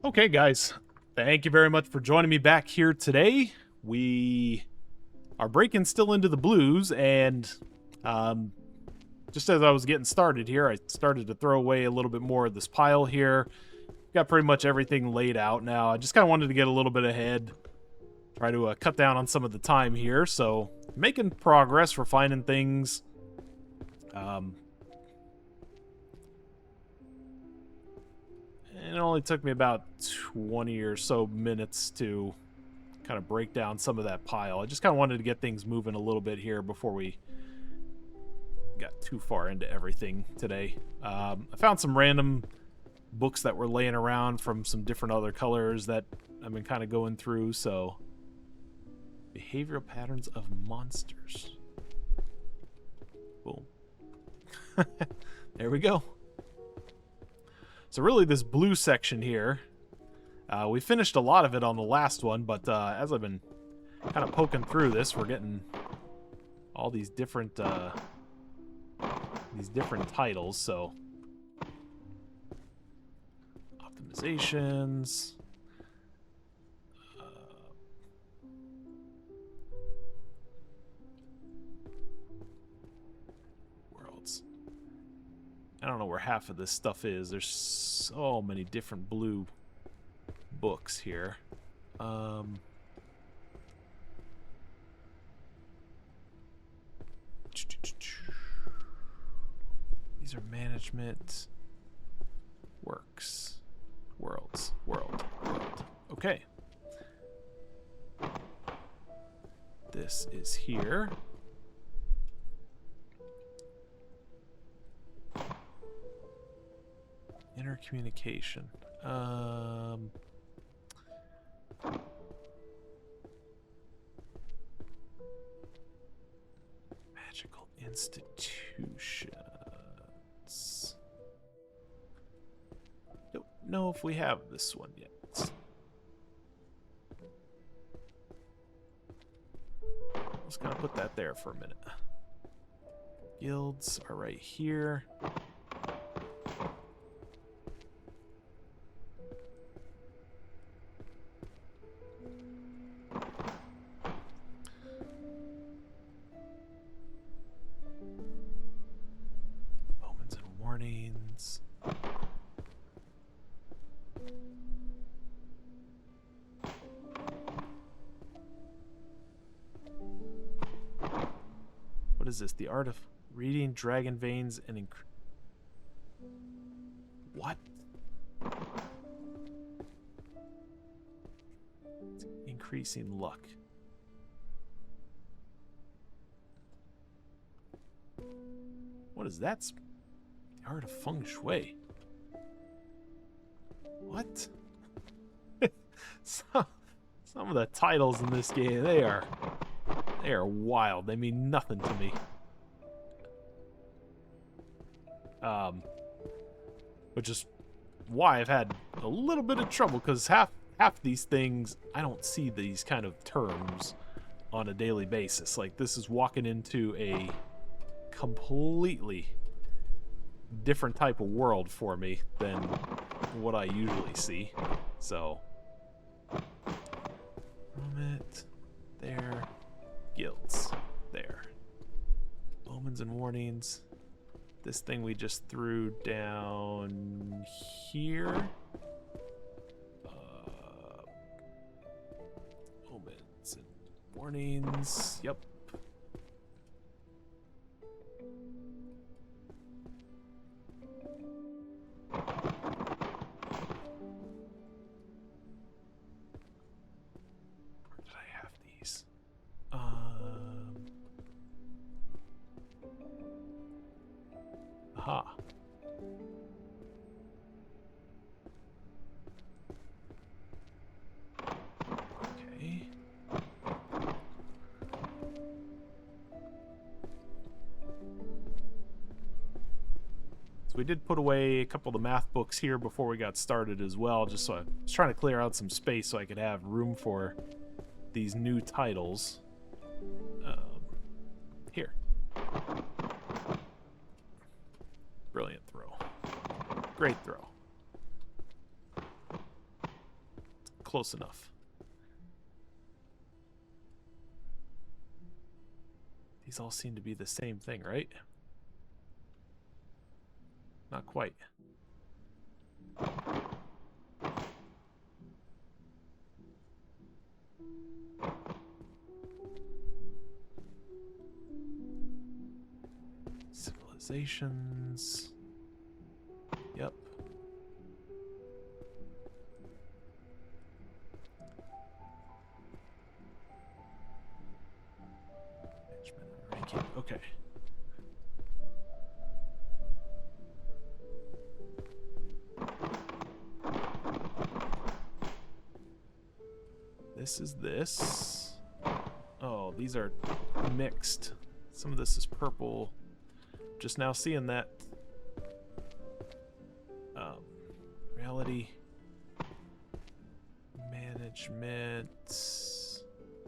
Okay, guys, thank you very much for joining me back here today. We are breaking still into the blues, and um, just as I was getting started here, I started to throw away a little bit more of this pile here. Got pretty much everything laid out now. I just kind of wanted to get a little bit ahead, try to cut down on some of the time here. So, making progress, refining things. And it only took me about 20 or so minutes to kind of break down some of that pile. I just kind of wanted to get things moving a little bit here before we got too far into everything today. I found some random books that were laying around from some different other colors that I've been kind of going through. So, behavioral patterns of monsters. Boom. There we go. So really this blue section here, we finished a lot of it on the last one, but as I've been kind of poking through this, we're getting all these different titles. So optimizations, worlds. I don't know where half of this stuff is. There's so many different blue books here. These are management, works, world. Okay. This is here. Intercommunication. Magical institutions. Don't know if we have this one yet. Let's kind of put that there for a minute. Guilds are right here. What is this? The art of reading dragon veins and what? It's increasing luck. What is that? The art of feng shui. What? Some of the titles in this game, they are wild. They mean nothing to me. Which is why I've had a little bit of trouble, because half these things, I don't see these kind of terms on a daily basis. Like, this is walking into a completely different type of world for me than what I usually see. So, moment there. Guilds there. Omens and warnings. This thing we just threw down here. Omens and warnings. Yep. Where did I have these? Aha. Okay. So we did put away a couple of the math books here before we got started as well, just so I was trying to clear out some space so I could have room for these new titles. Here. Brilliant throw. Great throw. close enough. These all seem to be the same thing, right? Not quite. Civilizations. Yep. Okay. This is this. Oh, these are mixed. Some of this is purple. Just now seeing that. Reality. Management.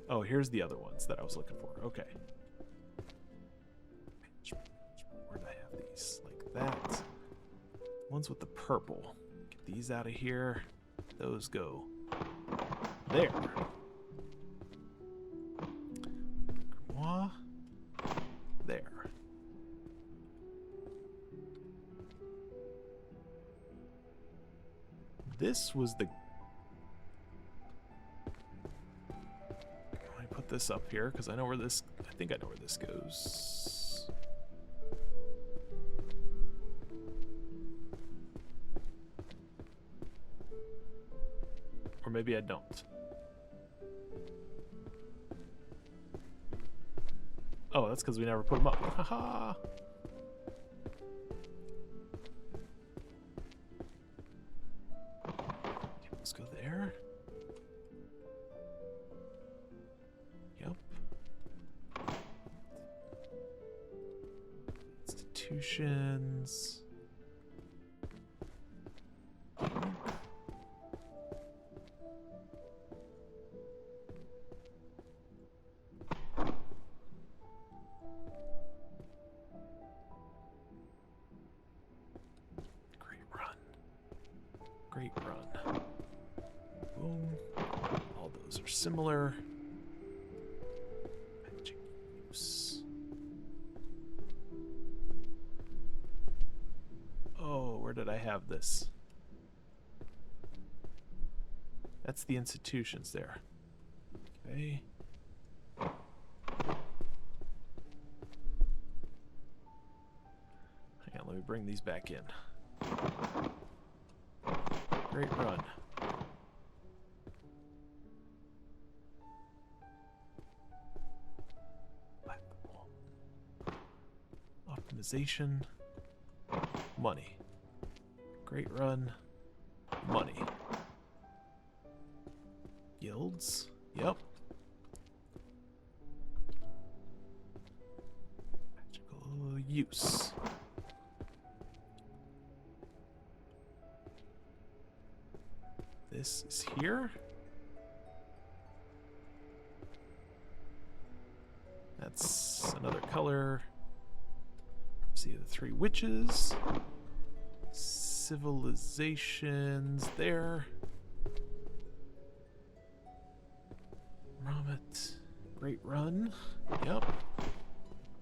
Oh, here's the other ones that I was looking for. Okay. Where did I have these? Like that. Ones with the purple. Get these out of here. Those go there. Grimoire. There. This was the... Let me put this up here because I know where this... I think I know where this goes. Or maybe I don't. Oh, that's because we never put them up. Haha! Let's go there. Yep. Institutions. Great run. Boom. All those are similar. Magic use. Oh, where did I have this? That's the institutions there. Okay. Hang on, let me bring these back in. Great run. Optimization. Money. Great run. Money. Guilds. Yep. Magical use. This is here. That's another color. See the three witches. Civilizations there. Ramet. Great run. Yep.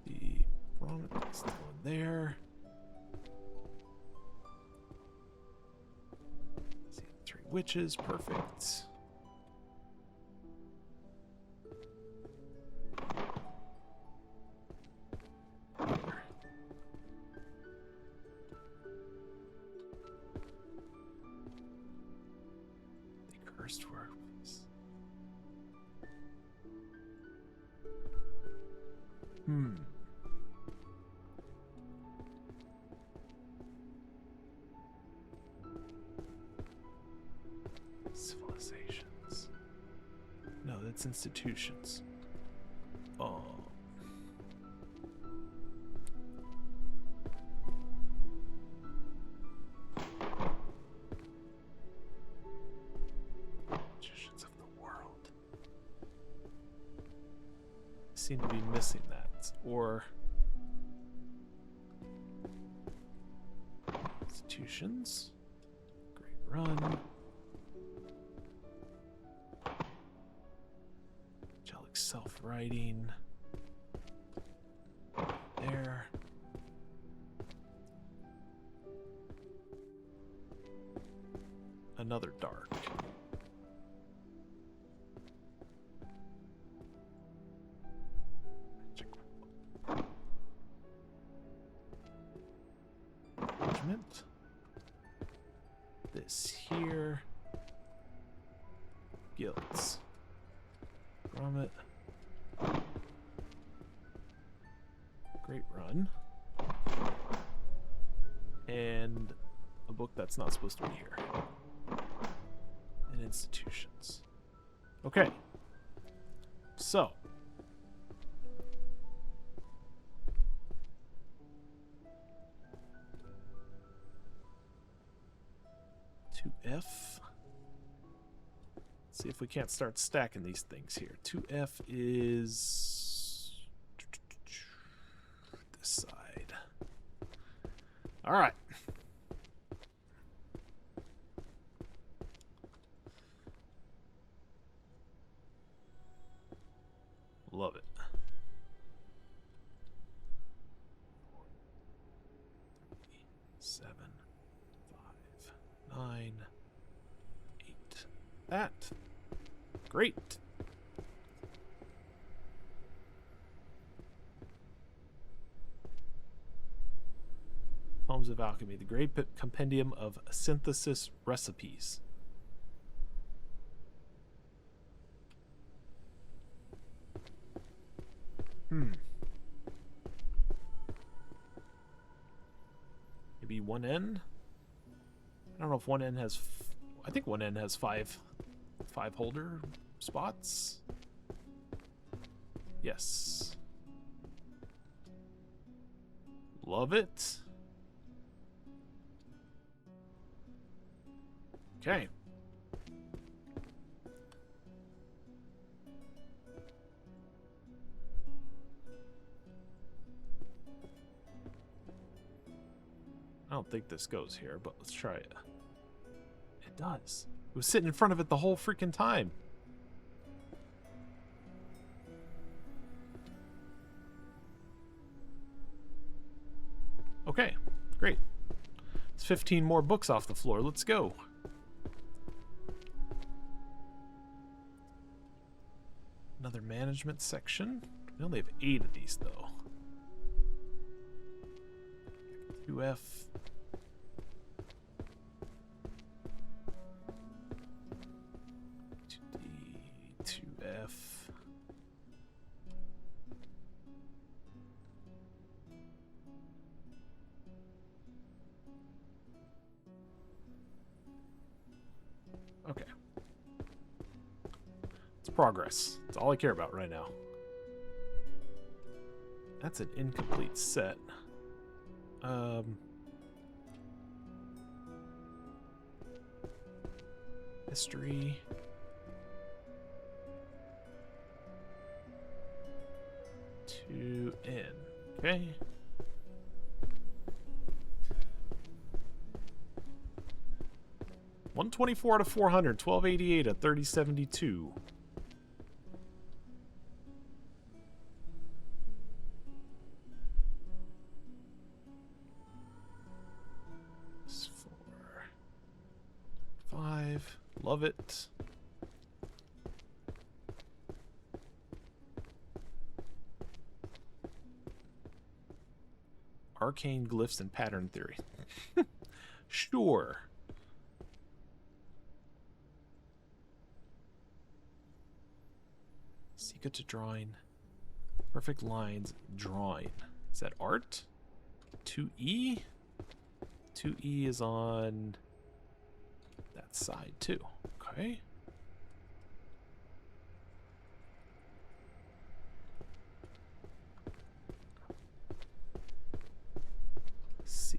The Ramet is going there. Witches, perfect. The cursed works. Civilizations. No, that's institutions. Oh. Magicians of the world. Seem to be missing that. Or institutions. Great run. self-writing. There. Another dark. Judgment. This here. Guilds. Grommet. Great run. And a book that's not supposed to be here. And institutions. Okay. So. To F. See if we can't start stacking these things here. 2F is this side. All right. Love it. 7, 5, 9, 8. That. Great. Poems of Alchemy, the great compendium of synthesis recipes. Maybe 1N? I don't know if 1N has... I think 1N has five holder spots. Yes. Love it. Okay. I don't think this goes here, but let's try it. It does. It was sitting in front of it the whole freaking time. Okay, great. It's 15 more books off the floor. Let's go. Another management section. We only have 8 of these, though. 2F. 2D, 2F. Okay. It's progress. That's all I care about right now. That's an incomplete set. History. To N. Okay. $124 out of 400, $1288 at 3072. Love it. Arcane glyphs and pattern theory. Sure. Secret to drawing. Perfect lines drawing. Is that art? 2E? 2E is on that side too. Okay. CE.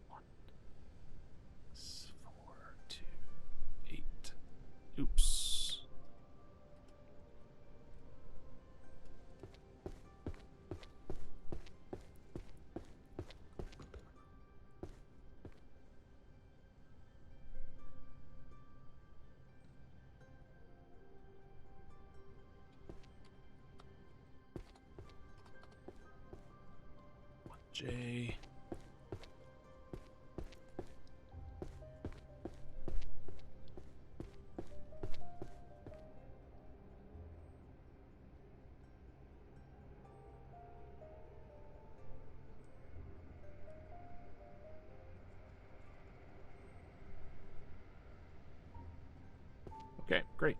1, 4, 2, 8. Oops. J. Okay, great.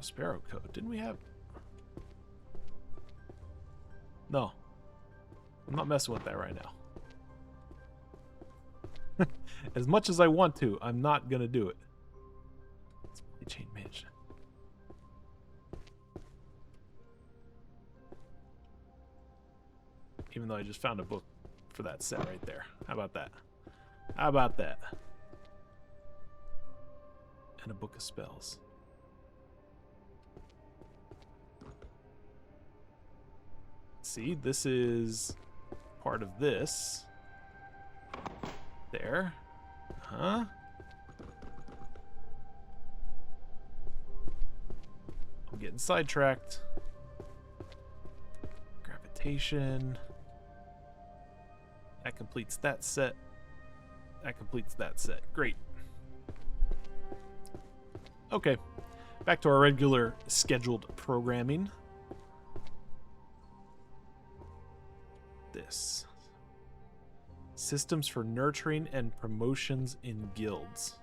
Sparrow code. Didn't we have... No. I'm not messing with that right now. As much as I want to, I'm not going to do it. It's chain mansion. Even though I just found a book for that set right there. How about that? How about that? And a book of spells. See, this is part of this. There. Huh? I'm getting sidetracked. Gravitation. That completes that set. That completes that set. Great. Okay. Back to our regular scheduled programming. This. Systems for nurturing and promotions in guilds.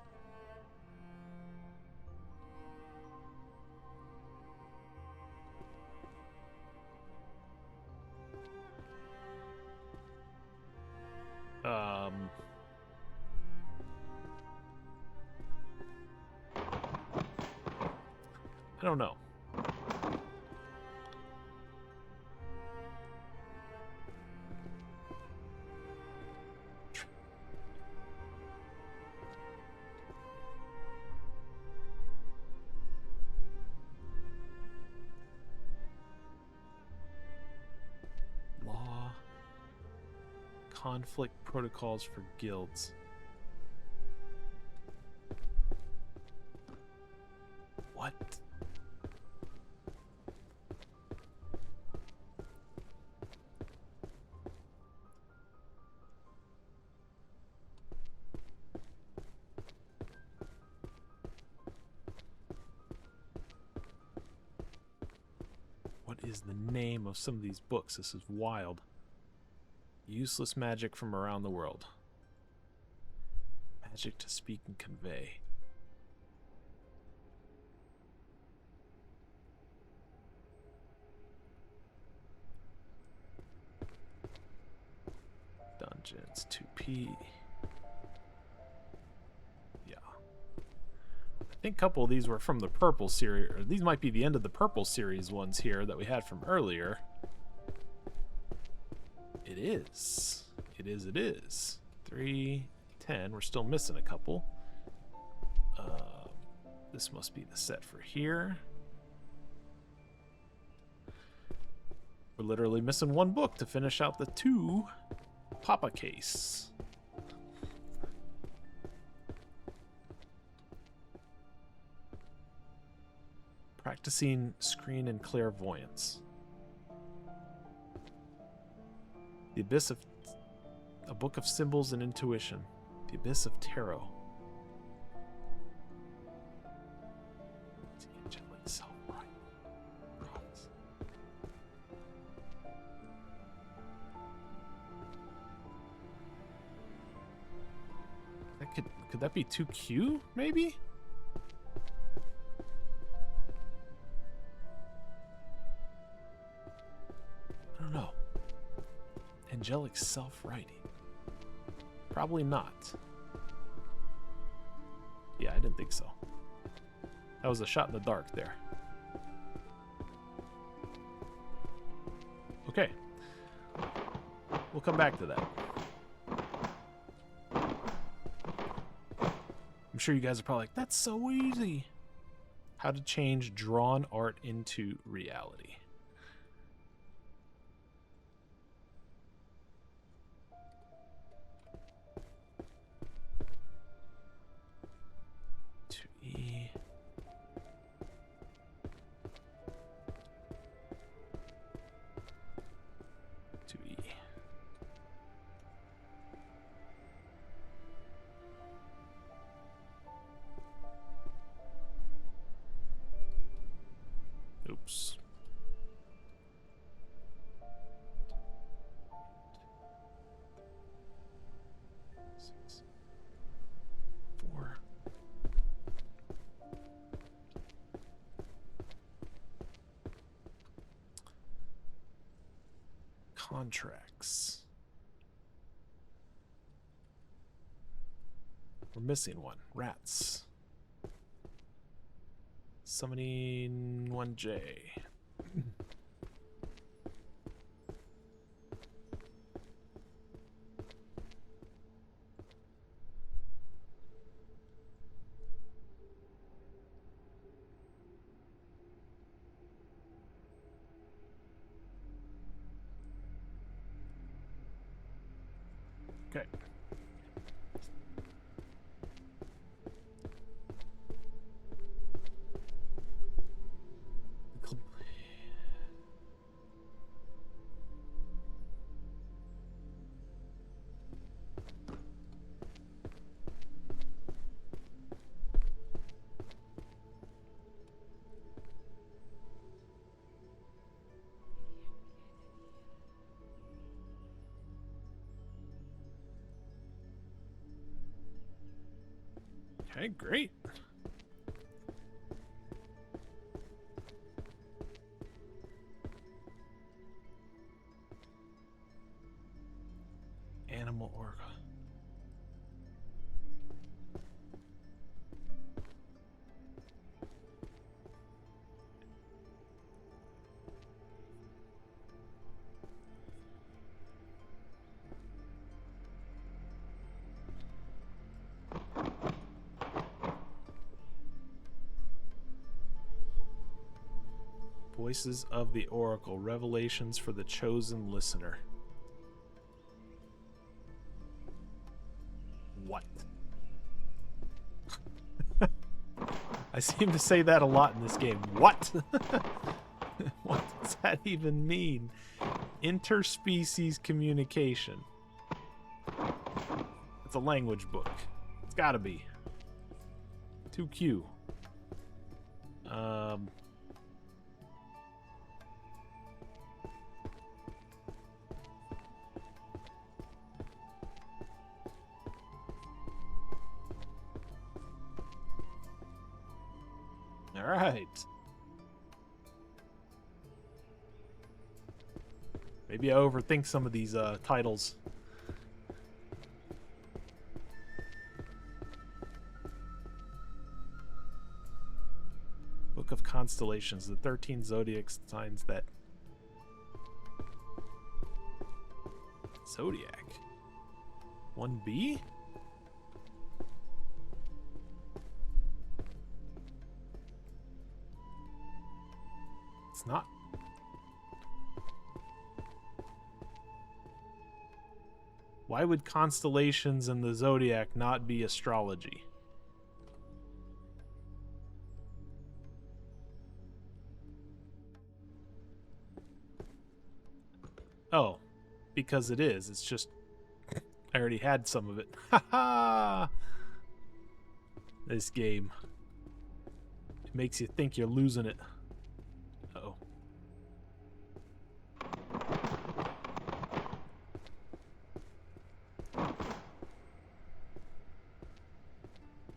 I don't know. Law. Conflict protocols for guilds. What? What is the name of some of these books? This is wild. Useless magic from around the world. Magic to speak and convey. Dungeons, 2P. Yeah. I think a couple of these were from the Purple series, or these might be the end of the Purple series ones here that we had from earlier. It is. It is, it is. 3, 10. We're still missing a couple. This must be the set for here. We're literally missing one book to finish out the 2 Papa case. Practicing screen and clairvoyance. The Abyss of... A book of symbols and intuition. The Abyss of Tarot. Could that be 2Q, maybe? I don't know. Angelic self-writing. Probably not. Yeah, I didn't think so. That was a shot in the dark there. Okay. We'll come back to that. I'm sure you guys are probably like, that's so easy. How to change drawn art into reality. close. Six, 4. Contracts. We're missing one. Rats. Summoning 1J. Okay. Okay, great. Animal Oracle. Voices of the Oracle, revelations for the chosen listener. What? I seem to say that a lot in this game. What? What does that even mean? Interspecies communication. It's a language book. It's gotta be. 2Q. All right. Maybe I overthink some of these titles. Book of Constellations, the 13 zodiac signs that... Zodiac? 1B? It's not. Why would constellations and the zodiac not be astrology? Oh, because it is. It's just I already had some of it. Ha ha! This game. It makes you think you're losing it. Uh-oh.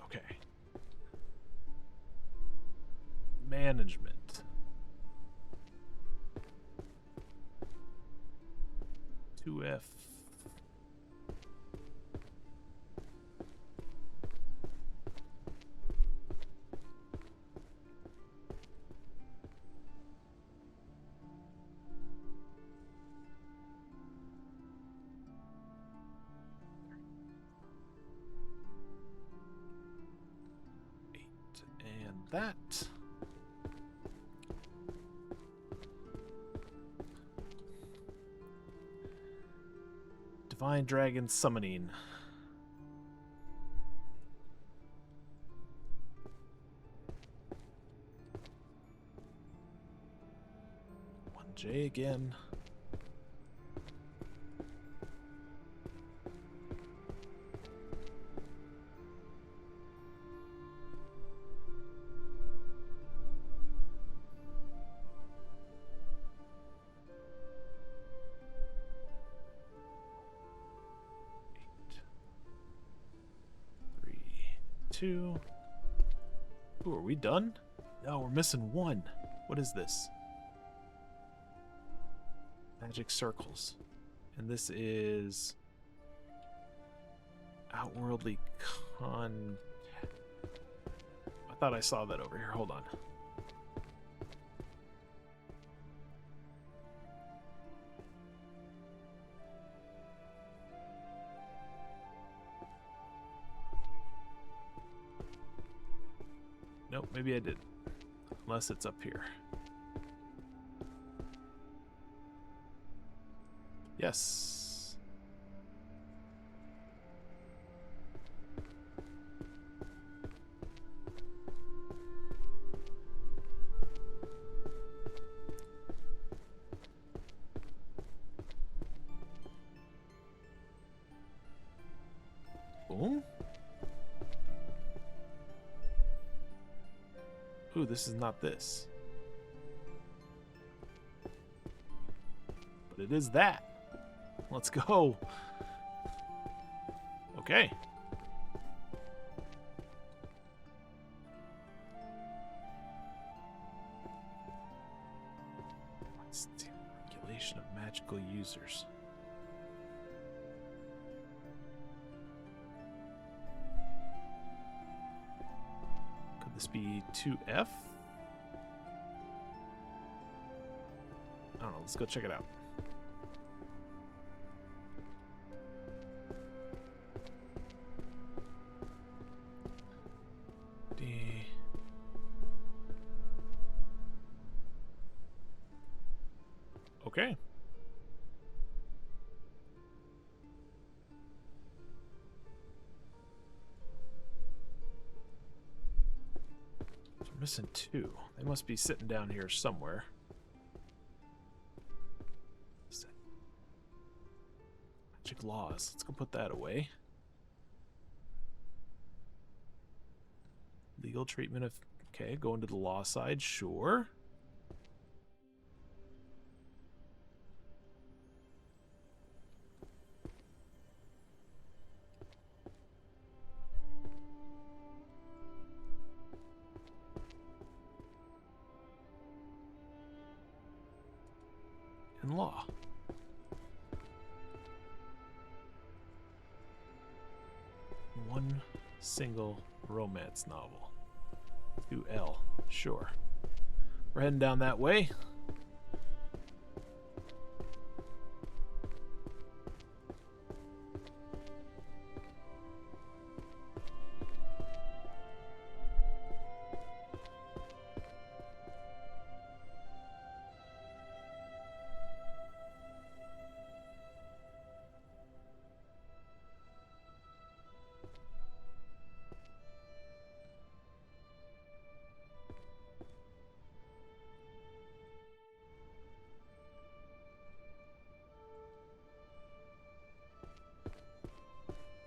Okay. Management. F. And that. Divine Dragon Summoning. One J again. 2. Ooh, are we done? No, we're missing 1. What is this? Magic circles. And this is outworldly con... I thought I saw that over here. Hold on. Nope, maybe I did. Unless it's up here. Yes. Boom. Ooh, this is not this. But it is that. Let's go. Okay. What's the regulation of magical users? Could this be 2F? I don't know. Let's go check it out. Okay. So we're missing 2. They must be sitting down here somewhere. Magic laws. Let's go put that away. Legal treatment of... Okay, going to the law side. Sure. And law. One single romance novel. 2L. Sure. We're heading down that way.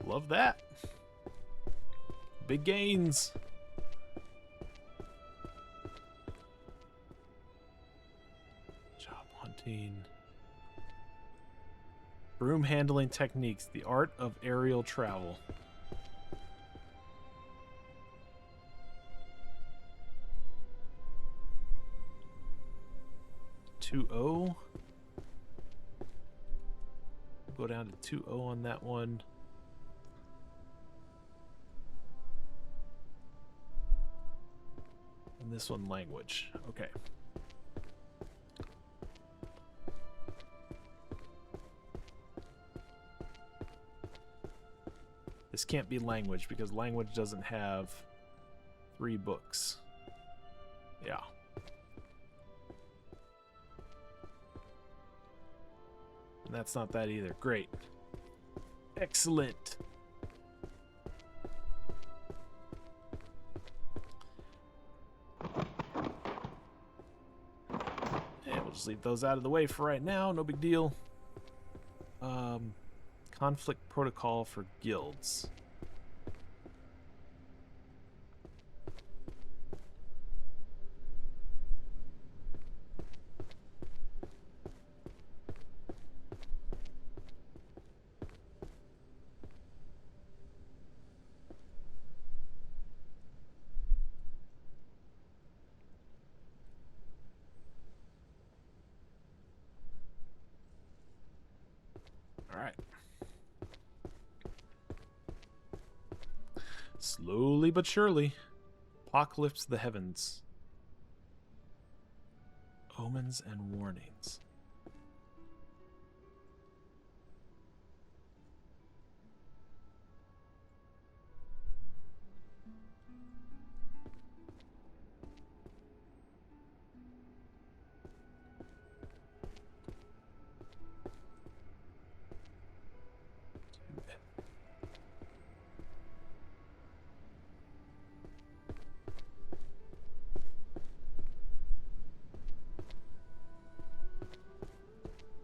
Love that. Big gains. Job hunting. Broom handling techniques. The art of aerial travel. .20. Go down to 2.0 on that one. And this one, language. Okay. This can't be language because language doesn't have 3 books. Yeah. And that's not that either. Great. Excellent. Just leave those out of the way for right now. No big deal. Conflict protocol for guilds. Slowly but surely, apocalypse the heavens. Omens and warnings.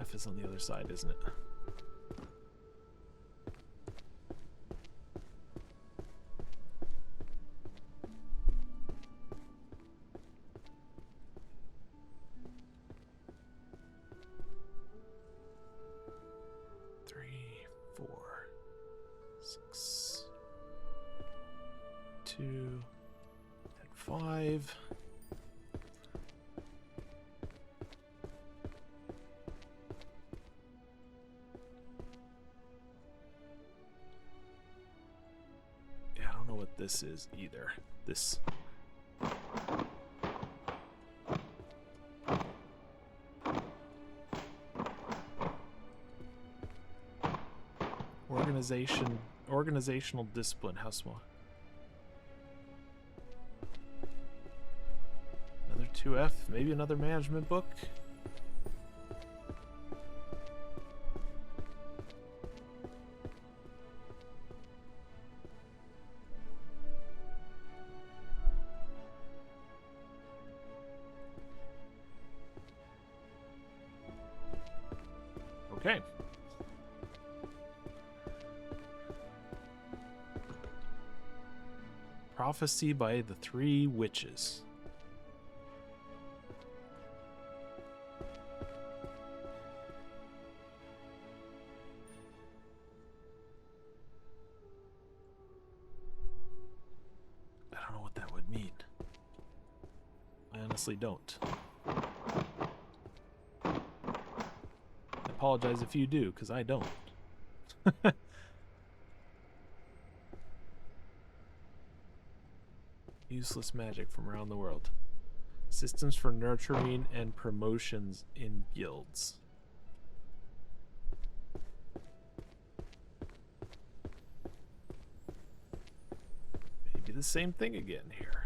F is on the other side, isn't it? Three, 4, 6, 2, and 5. What this is either. This organizational discipline. How small? Another 2F, maybe another management book. Okay. Prophecy by the 3 witches. I don't know what that would mean. I honestly don't. Apologize if you do, because I don't. Useless magic from around the world. Systems for nurturing and promotions in guilds. Maybe the same thing again here.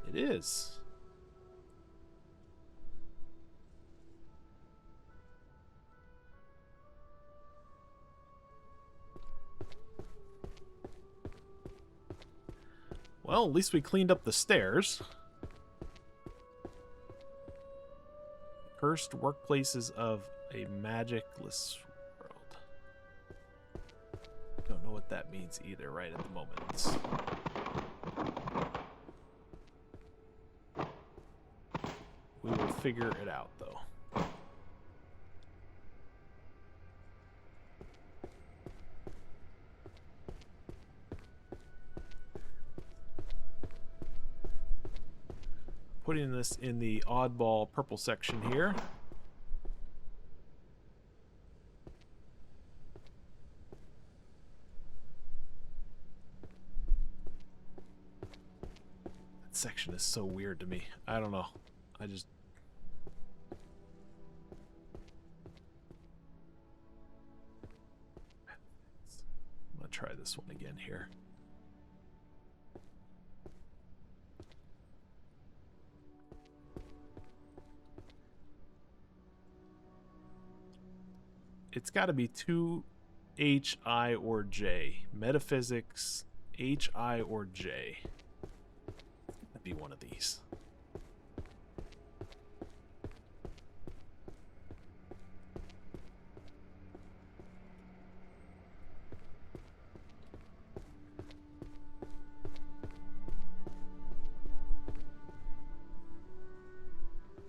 It is. Well, at least we cleaned up the stairs. Cursed workplaces of a magicless world. Don't know what that means either right at the moment. We will figure it out, though. Putting this in the oddball purple section here. That section is so weird to me. I don't know. I'm gonna try this one again here. It's got to be 2 H, I, or J. Metaphysics, H, I, or J. It's got to be one of these.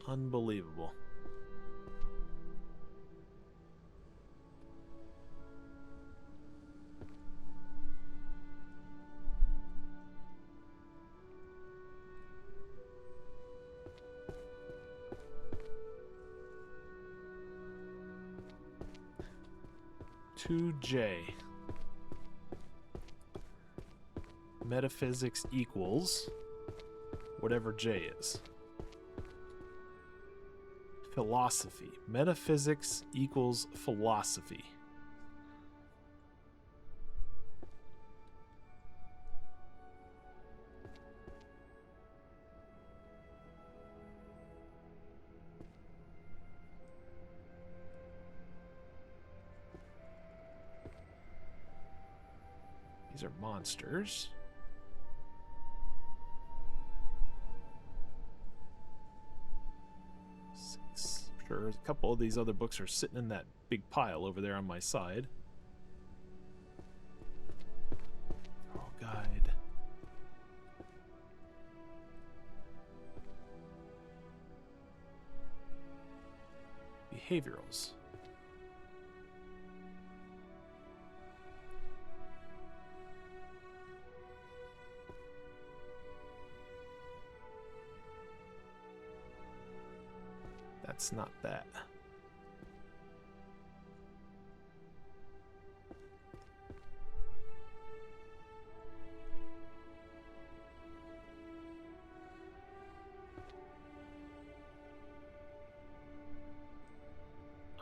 Unbelievable. To J. metaphysics equals whatever J is. Philosophy. Metaphysics equals philosophy. These are monsters. Sure, a couple of these other books are sitting in that big pile over there on my side. Oh, guide. Behaviorals. That's not that.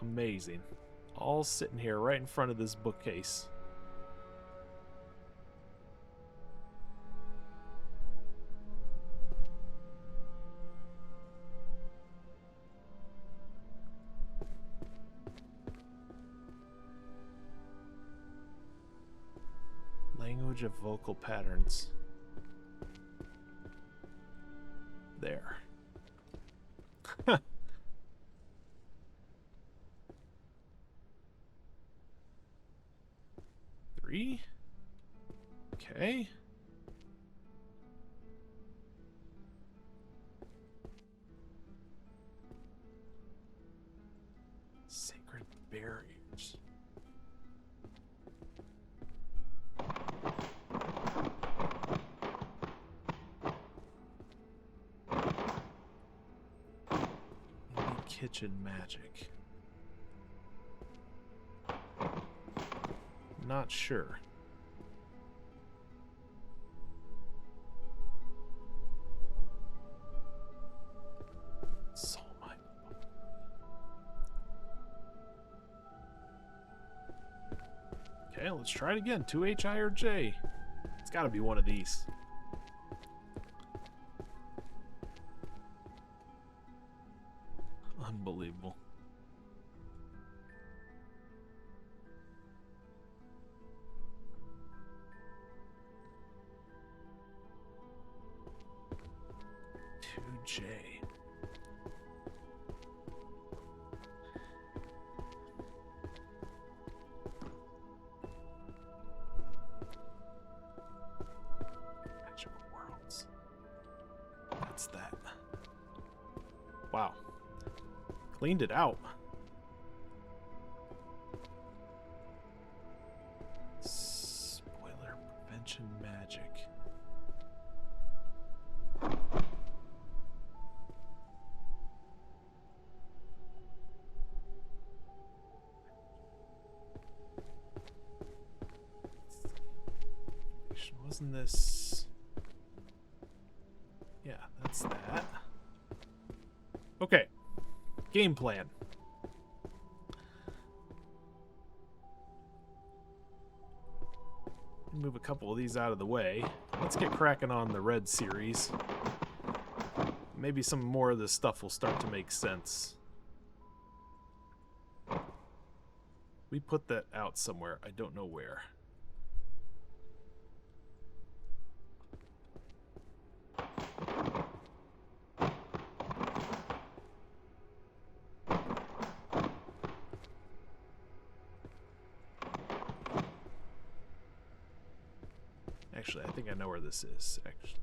Amazing. All sitting here right in front of this bookcase. Language of vocal patterns. There. 3. Okay. Sacred barriers. Maybe kitchen magic. Not sure. Soul mine. Okay, let's try it again. 2H, I, or J. It's got to be one of these. Unbelievable. J. Magical worlds. That's that. Wow. Cleaned it out. Spoiler prevention magic. Wasn't this... Yeah, that's that. Okay. Game plan. Move a couple of these out of the way. Let's get cracking on the red series. Maybe some more of this stuff will start to make sense. We put that out somewhere. I don't know where. Actually, I think I know where this is. Actually.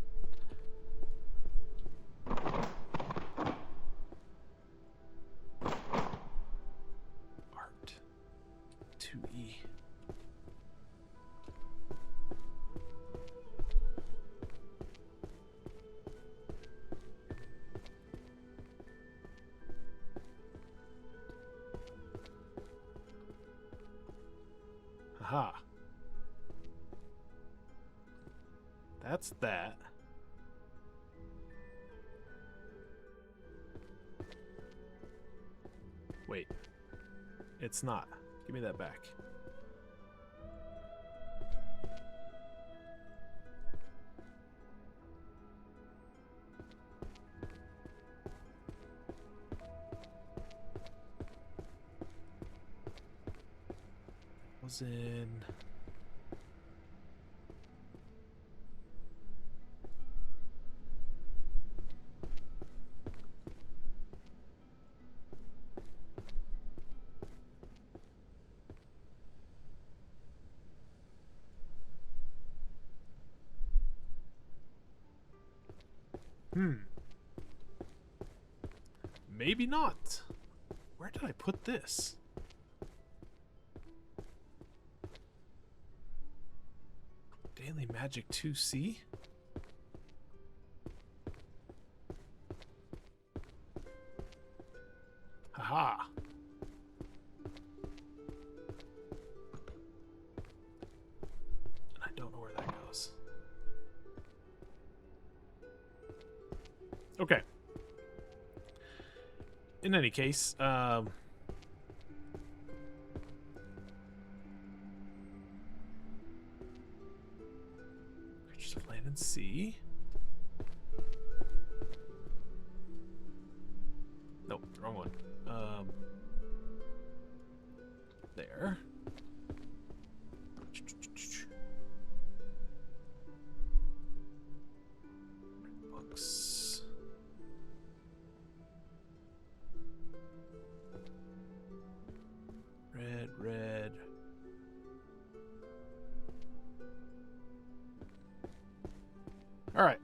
Art. 2E. Aha. That's that. Wait. It's not. Give me that back. Was in... Maybe not. Where did I put this? Daily Magic 2C? Haha. And I don't know where that goes. Okay. In any case, Creatures of Land and Sea. Nope, wrong one. There. Books. Red. All right.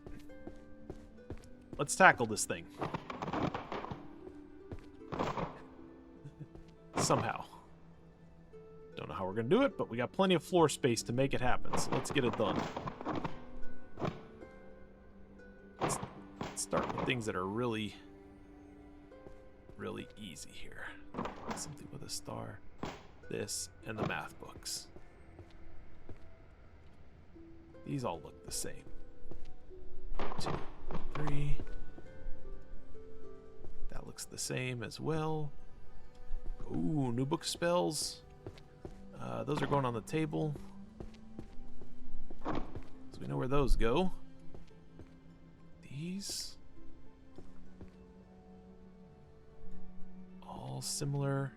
Let's tackle this thing. Somehow. Don't know how we're going to do it, but we got plenty of floor space to make it happen, so let's get it done. Let's start with things that are really easy here. Something with a star. This, and the math books. These all look the same. 2, 3. That looks the same as well. Ooh, new book spells. Those are going on the table. So we know where those go. These. All similar.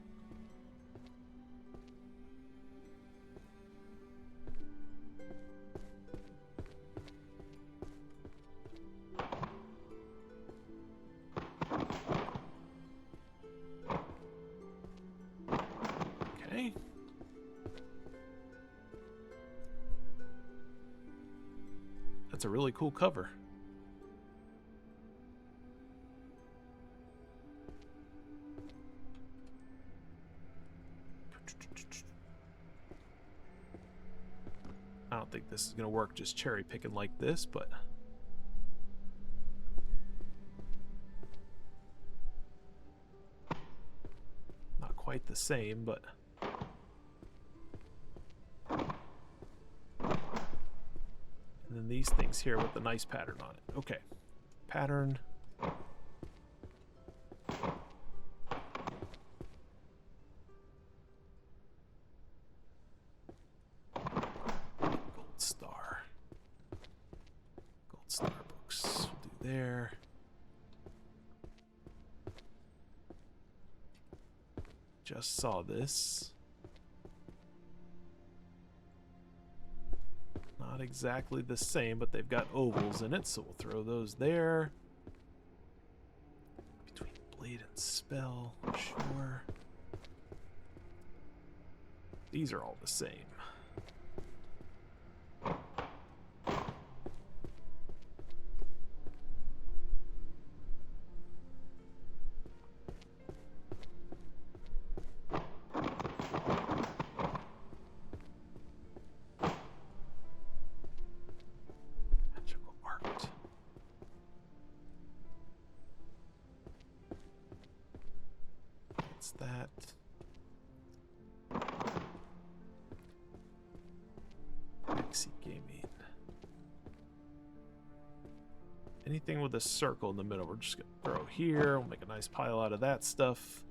Okay. That's a really cool cover. I don't think this is going to work just cherry picking like this, but not quite the same, but and then these things here with the nice pattern on it. Okay. Pattern. There. Just saw this. Not exactly the same, but they've got ovals in it, so we'll throw those there. Between blade and spell, sure. These are all the same. That Pixie Gaming. anything with a circle in the middle, we're just going to throw here. We'll make a nice pile out of that stuff.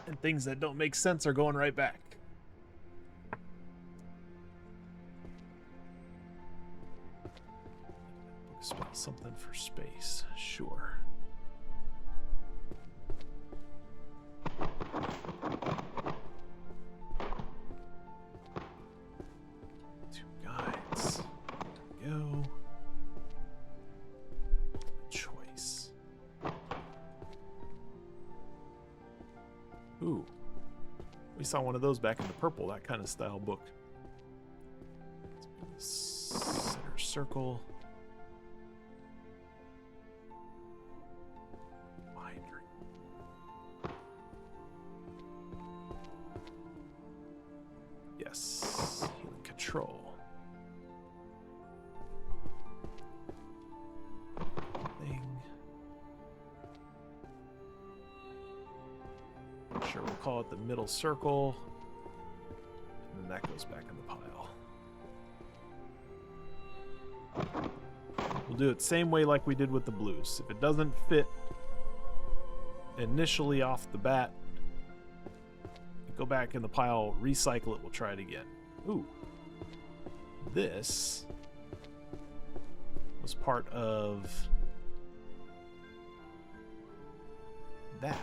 And things that don't make sense are going right back. Spell something for space, sure. Two guides. There we go. Choice. Ooh. We saw one of those back in the purple, that kind of style book. Center circle. Yes. Healing control. Thing. Sure, we'll call it the middle circle. And then that goes back in the pile. We'll do it same way like we did with the blues. If it doesn't fit initially off the bat, go back in the pile, recycle it, we'll try it again. Ooh. This was part of that.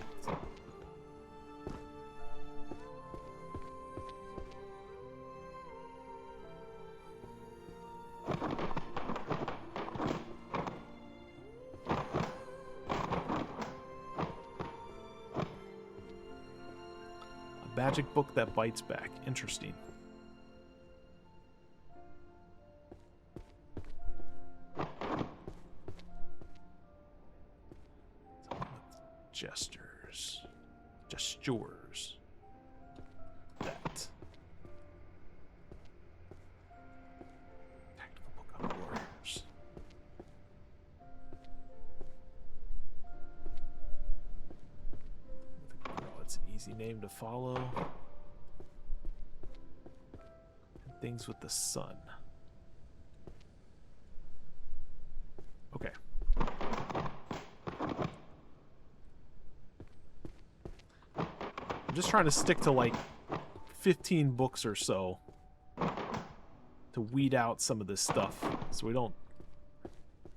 Magic book that bites back. Interesting. Gestures. Gestures. That. Tactical book on warriors. It's an easy name to follow. And things with the sun. Okay. I'm just trying to stick to like 15 books or so to weed out some of this stuff so we don't...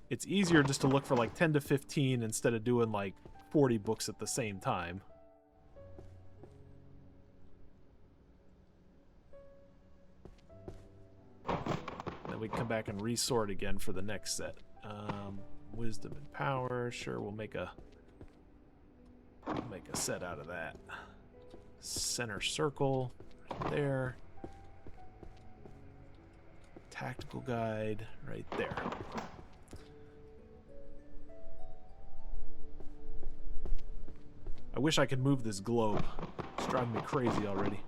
It's easier just to look for like 10 to 15 instead of doing like 40 books at the same time. We come back and resort again for the next set. Wisdom and power. Sure, we'll make a set out of that. Center circle right there. Tactical guide right there. I wish I could move this globe. It's driving me crazy already.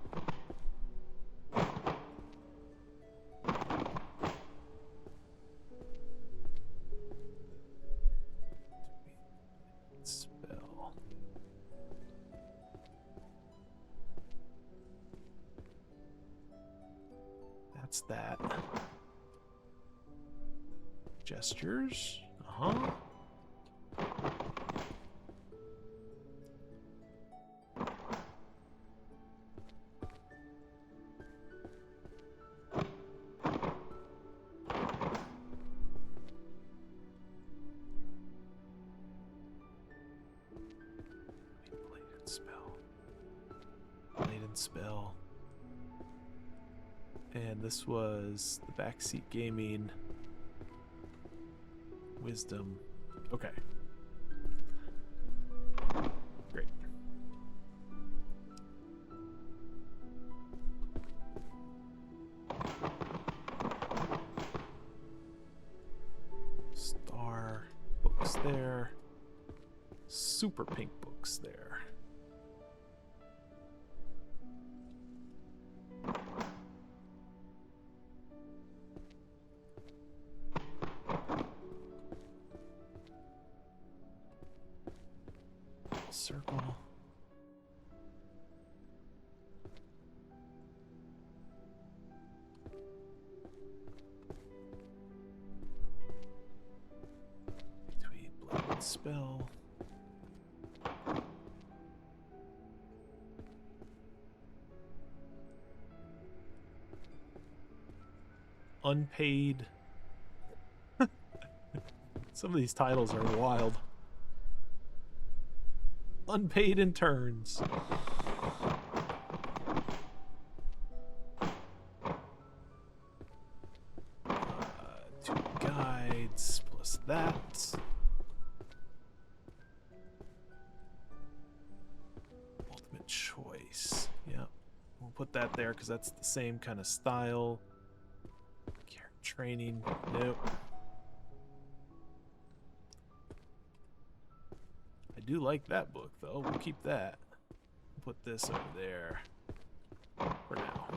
That gestures, Laden spell. And this was the backseat gaming. Wisdom. Okay. Great. Star books there. Super pink books there. Circle. Between blade and spell. Unpaid. Some of these titles are wild. Unpaid interns. Two guides plus that. Ultimate choice. Yep. We'll put that there because that's the same kind of style. Character training. Nope. I do like that book, though. We'll keep that. Put this over there for now.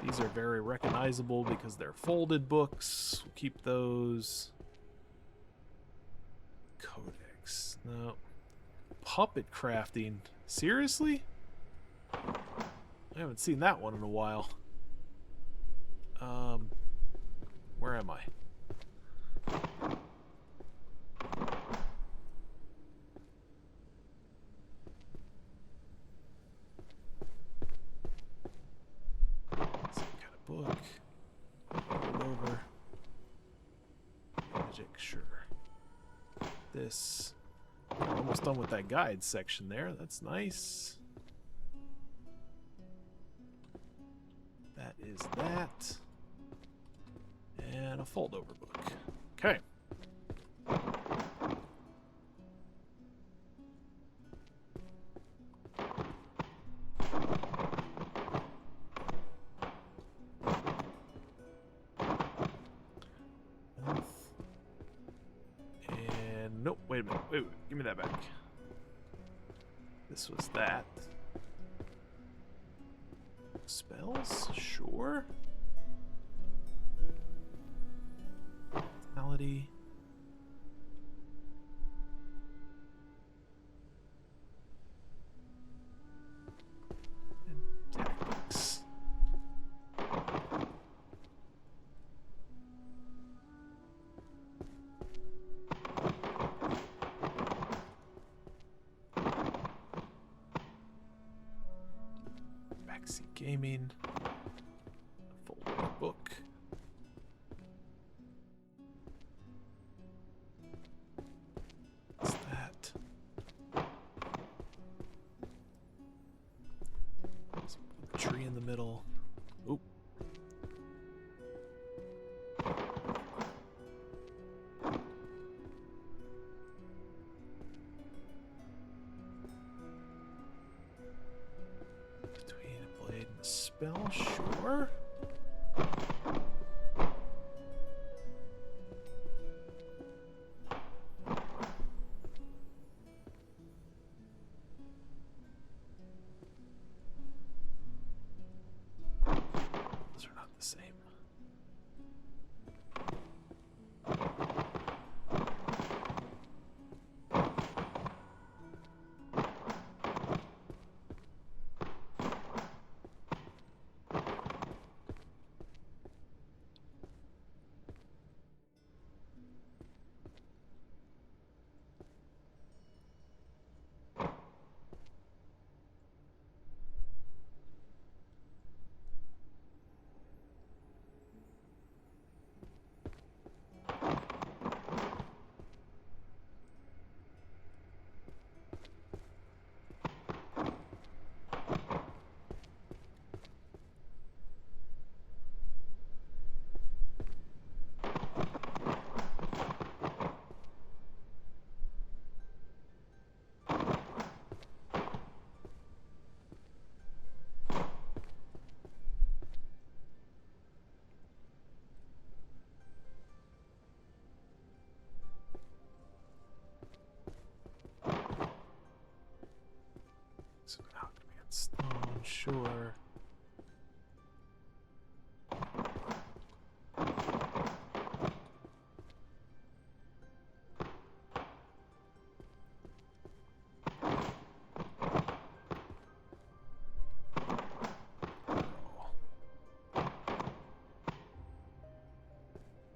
These are very recognizable because they're folded books. We'll keep those. Codex. No. Puppet crafting. Seriously? I haven't seen that one in a while. Where am I? Some kind of book. Roll over. Magic, sure. This. We're almost done with that guide section there. That's nice. That is that. And a fold-over book. Okay. And nope, wait a minute. Wait, give me that back. This was that. Spells? Sure. Vitality. And tactics. Backseat gaming. Folder book. What's that? Let's put the tree in the middle. Oop. Between a blade and a spell,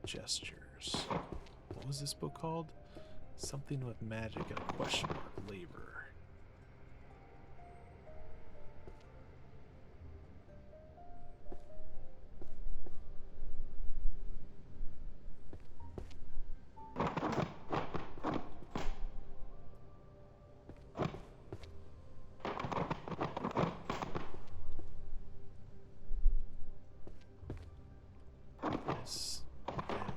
Gestures. What was this book called? Something with magic and a question mark. Labor. This, that.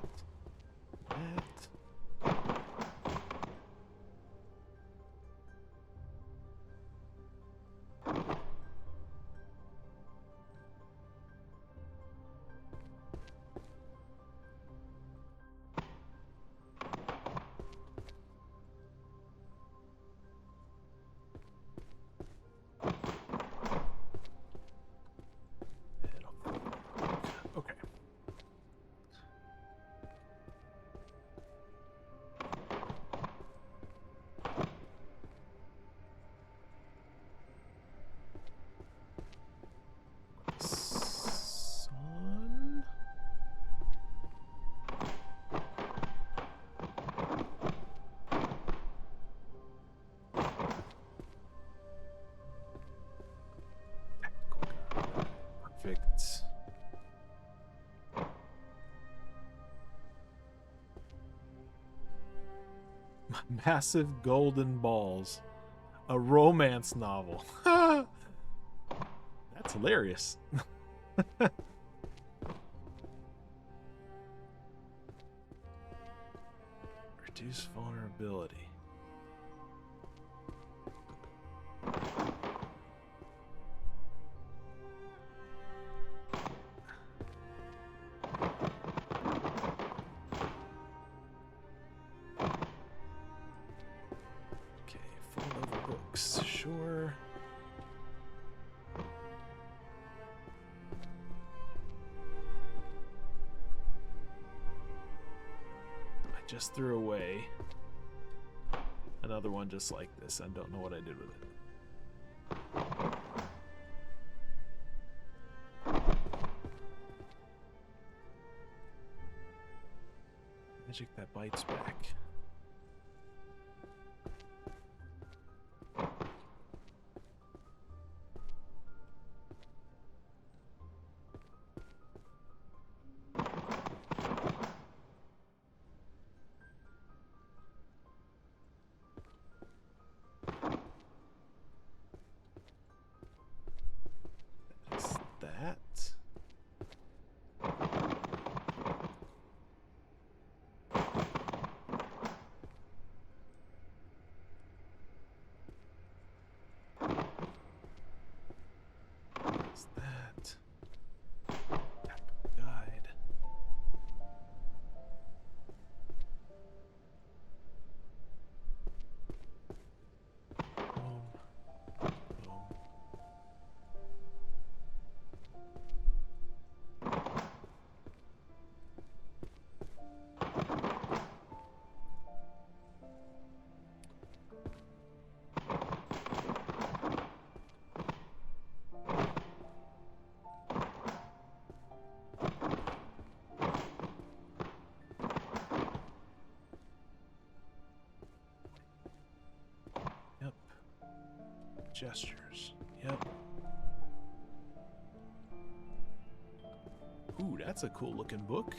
Okay. Sun. Perfect. Massive golden balls. A romance novel. That's hilarious. Reduce vulnerability. Okay, full level books. Sure. I just threw away another one just like this. I don't know what I did with it. Magic that bites back. That's that. That's that. Guide. Boom. Boom. Yep. Gestures. Yep. Ooh, that's a cool looking book.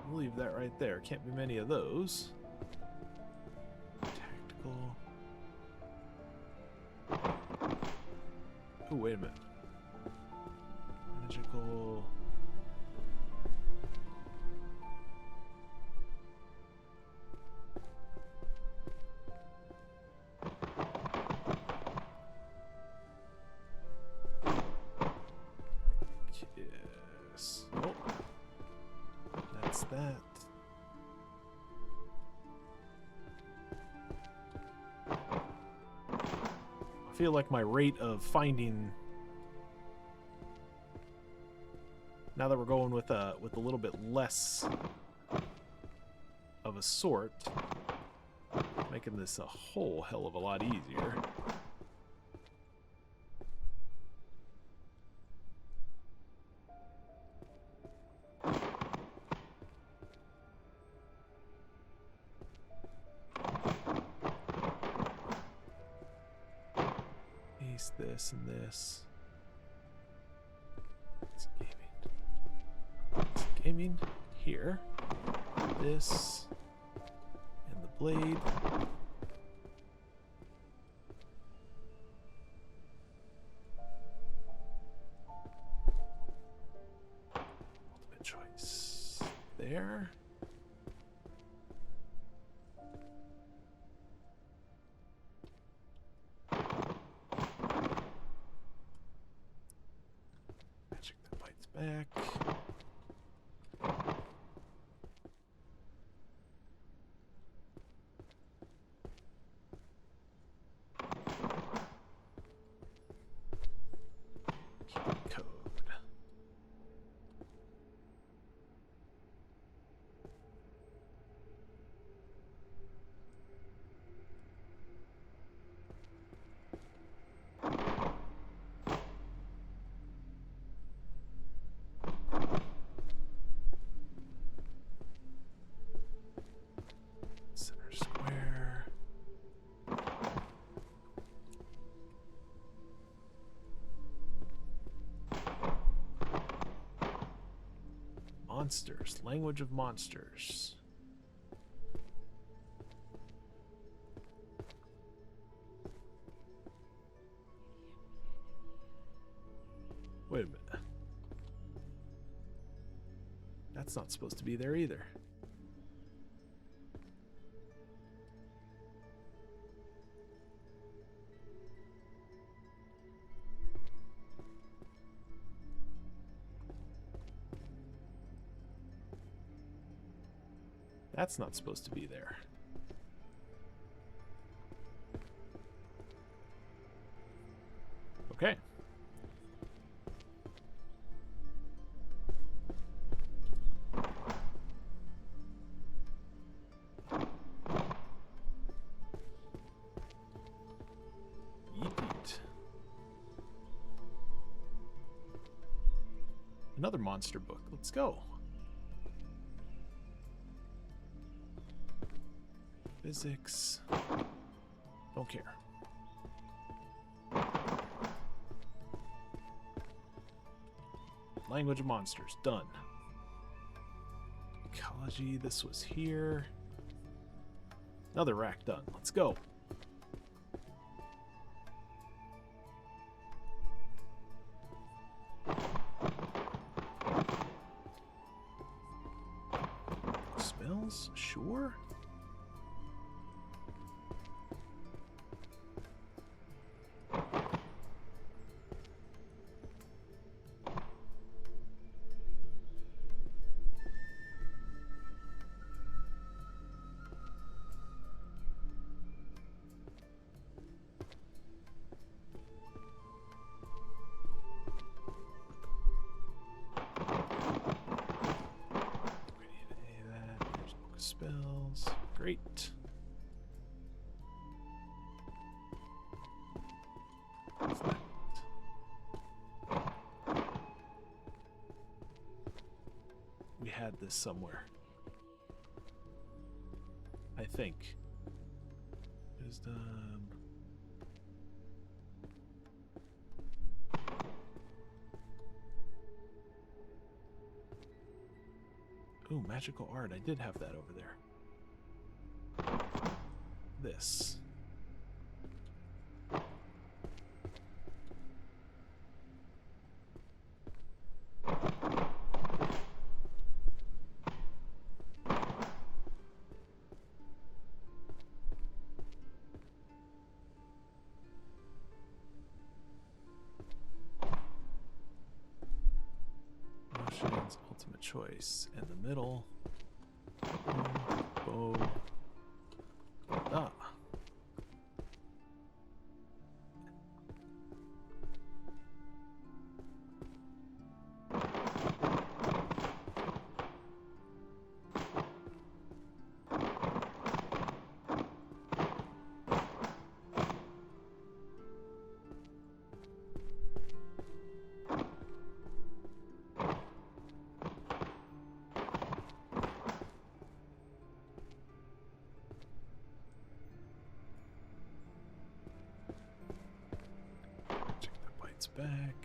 We'll leave that right there. Can't be many of those. Tactical. Ooh, wait a minute. Magical. Yes. Oh. That's that. I feel like my rate of finding, now that we're going with a little bit less of a sort, making this a whole hell of a lot easier. Place this and this. It's gaming here. This and the blade. Ultimate choice there. Magic that bites back. Code. Center square. Monsters. Language of monsters. Wait a minute. That's not supposed to be there either. That's not supposed to be there. Okay. Yeet. Another monster book. Let's go. Physics. Don't care. Language of monsters. Done. Ecology. This was here. Another rack done. Let's go. Spells? Sure. Spells. Great. What's that? We had this somewhere. I think. Wisdom. Ooh, magical art. I did have that over there. This. Motions, ultimate choice, and the middle. Bow. Ah. back.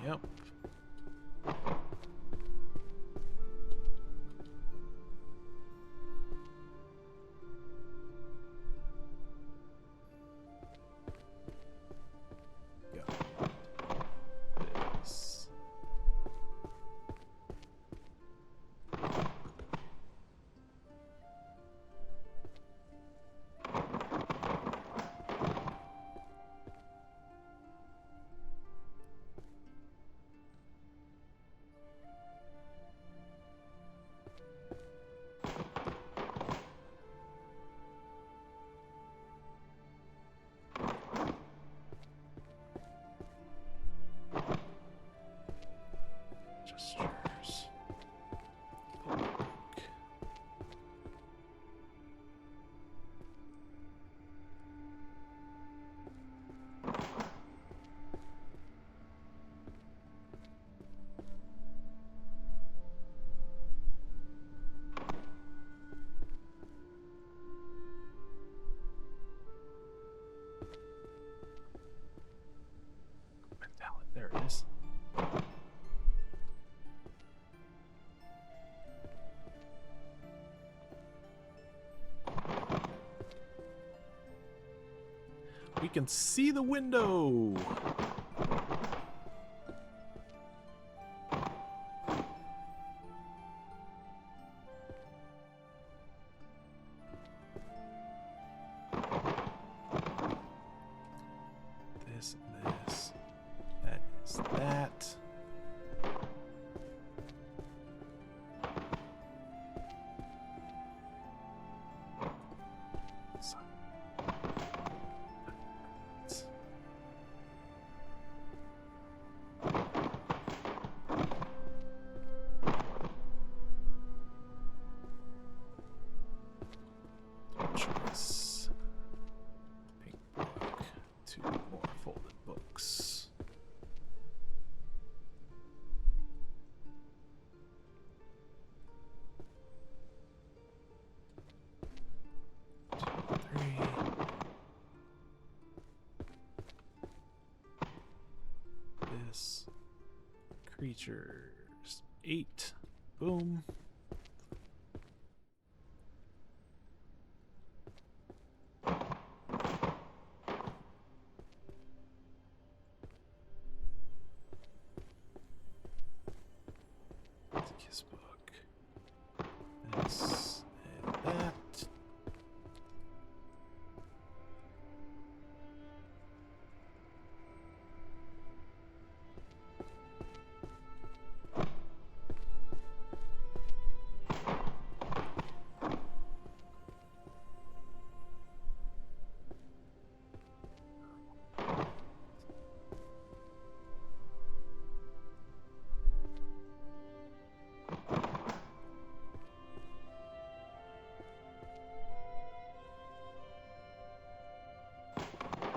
Yep. This. Gestures. There it is. We can see the window. This and this. That is that. Choice. Pink book. 2 more folded books. Two, 3. This. Creatures. 8. Boom. Kiss book. This and that.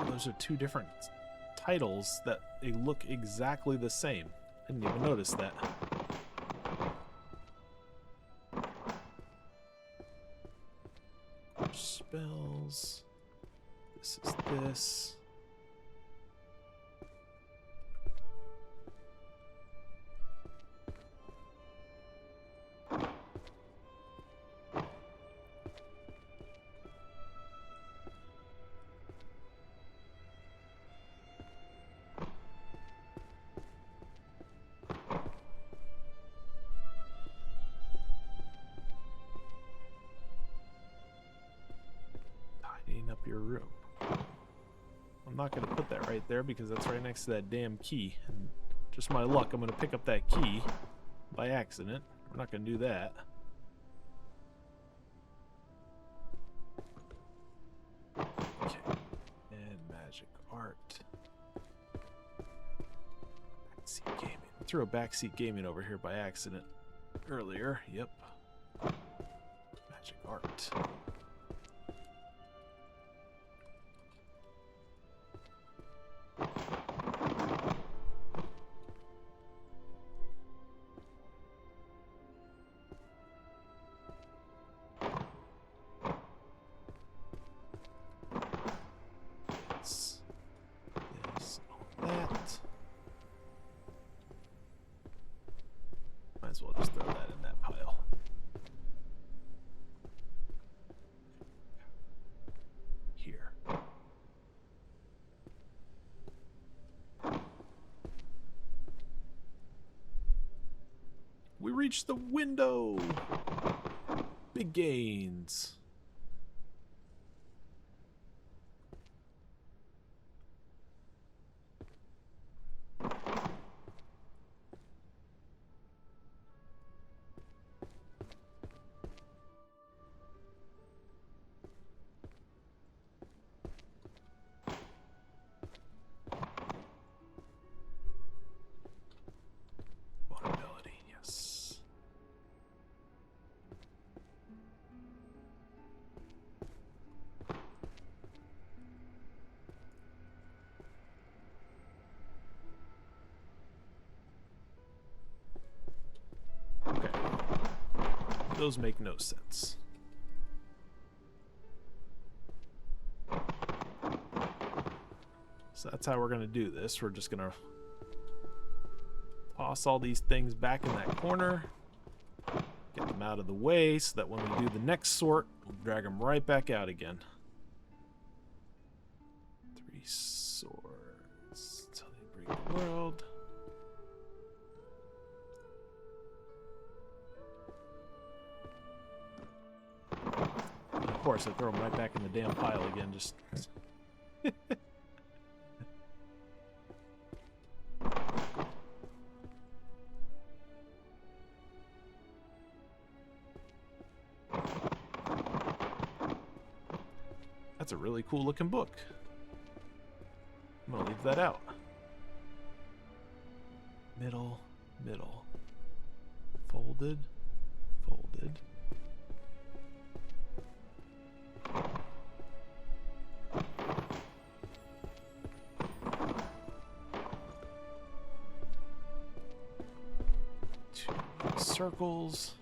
Those are 2 different titles that they look exactly the same. I didn't even notice that. Spells. This is this. Up your room. I'm not going to put that right there because that's right next to that damn key. And just my luck, I'm going to pick up that key by accident. We're not going to do that. Okay. And magic art. Backseat gaming. Threw a backseat gaming over here by accident earlier. Yep. Magic art. This, all that. Punch the window! Big gains. Vulnerability, yes. Okay. Those make no sense. So that's how we're going to do this. We're just going to toss all these things back in that corner. Get them out of the way so that when we do the next sort, we'll drag them right back out again. 3 swords until they break the world. And of course, I throw them right back in the damn pile again. Just. That's a really cool looking book. I'm gonna leave that out. Middle, middle. Folded, folded. Two circles.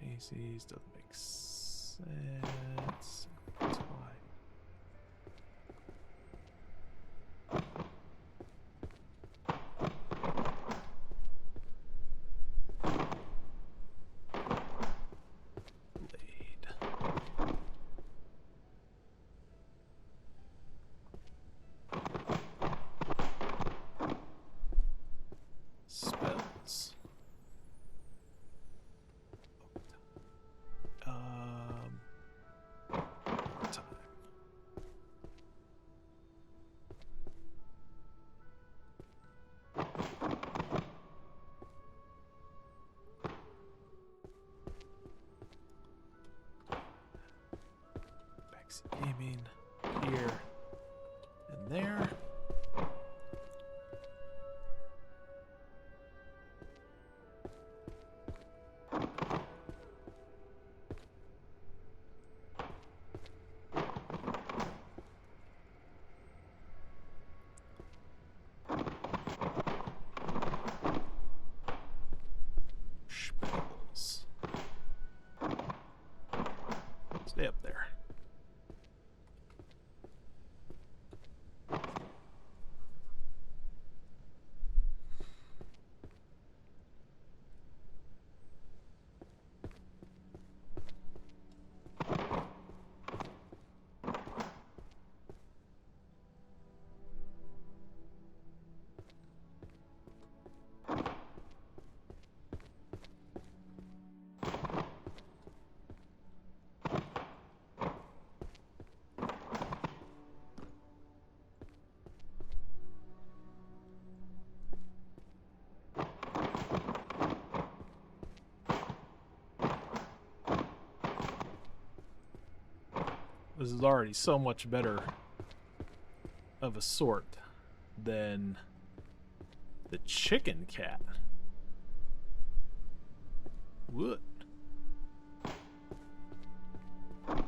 Macy's doesn't make sense. That's why. Blade. Spells. Time. Backseat gaming here and there. Spells. Stay up there. This is already so much better of a sort than the chicken cat. What? Throw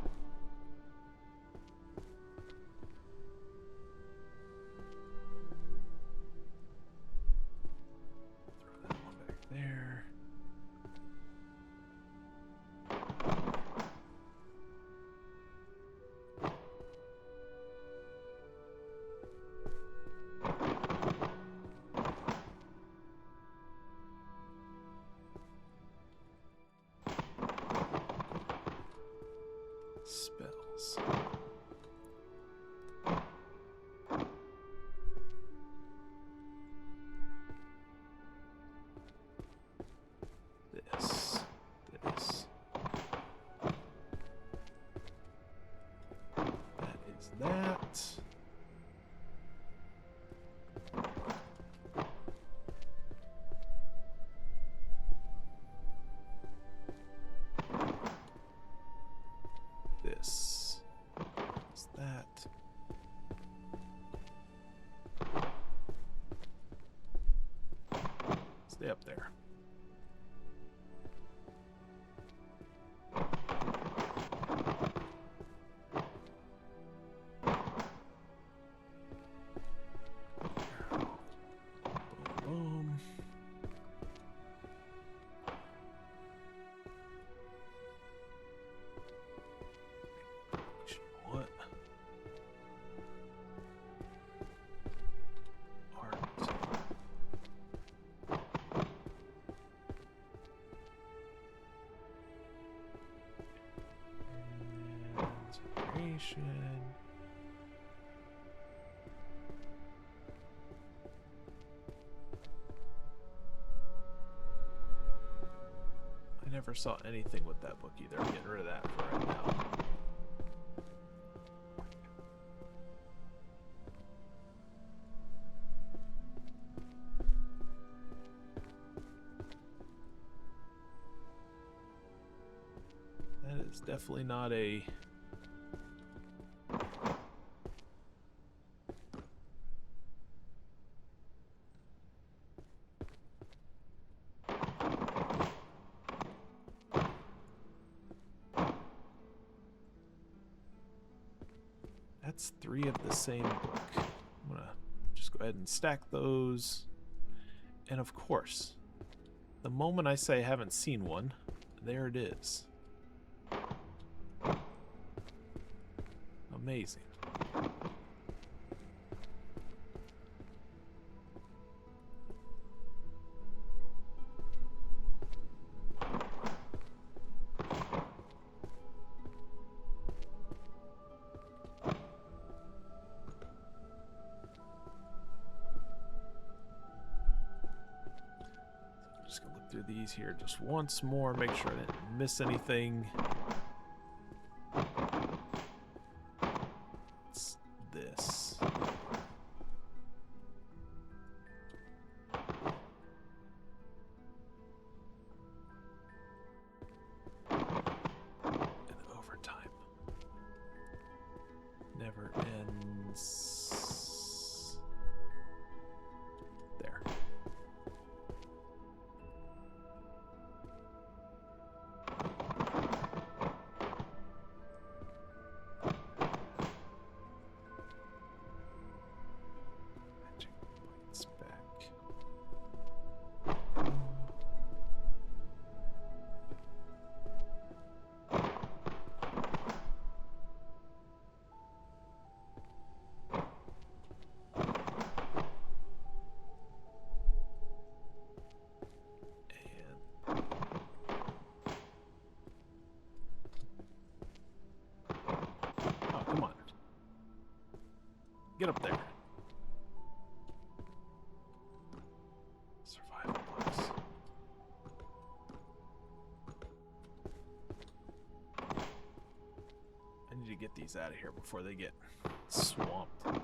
is. This. That is that. This is that. Stay up there. Boom. What? Art. Inspiration. I never saw anything with that book either. I'm getting rid of that for right now. That is definitely not a... That's 3 of the same book. I'm gonna just go ahead and stack those. And of course, the moment I say I haven't seen one, there it is. Amazing. Just gonna look through these here just once more, make sure I didn't miss anything. It's this. And overtime never ends. There. Get up there. Survival books. I need to get these out of here before they get swamped.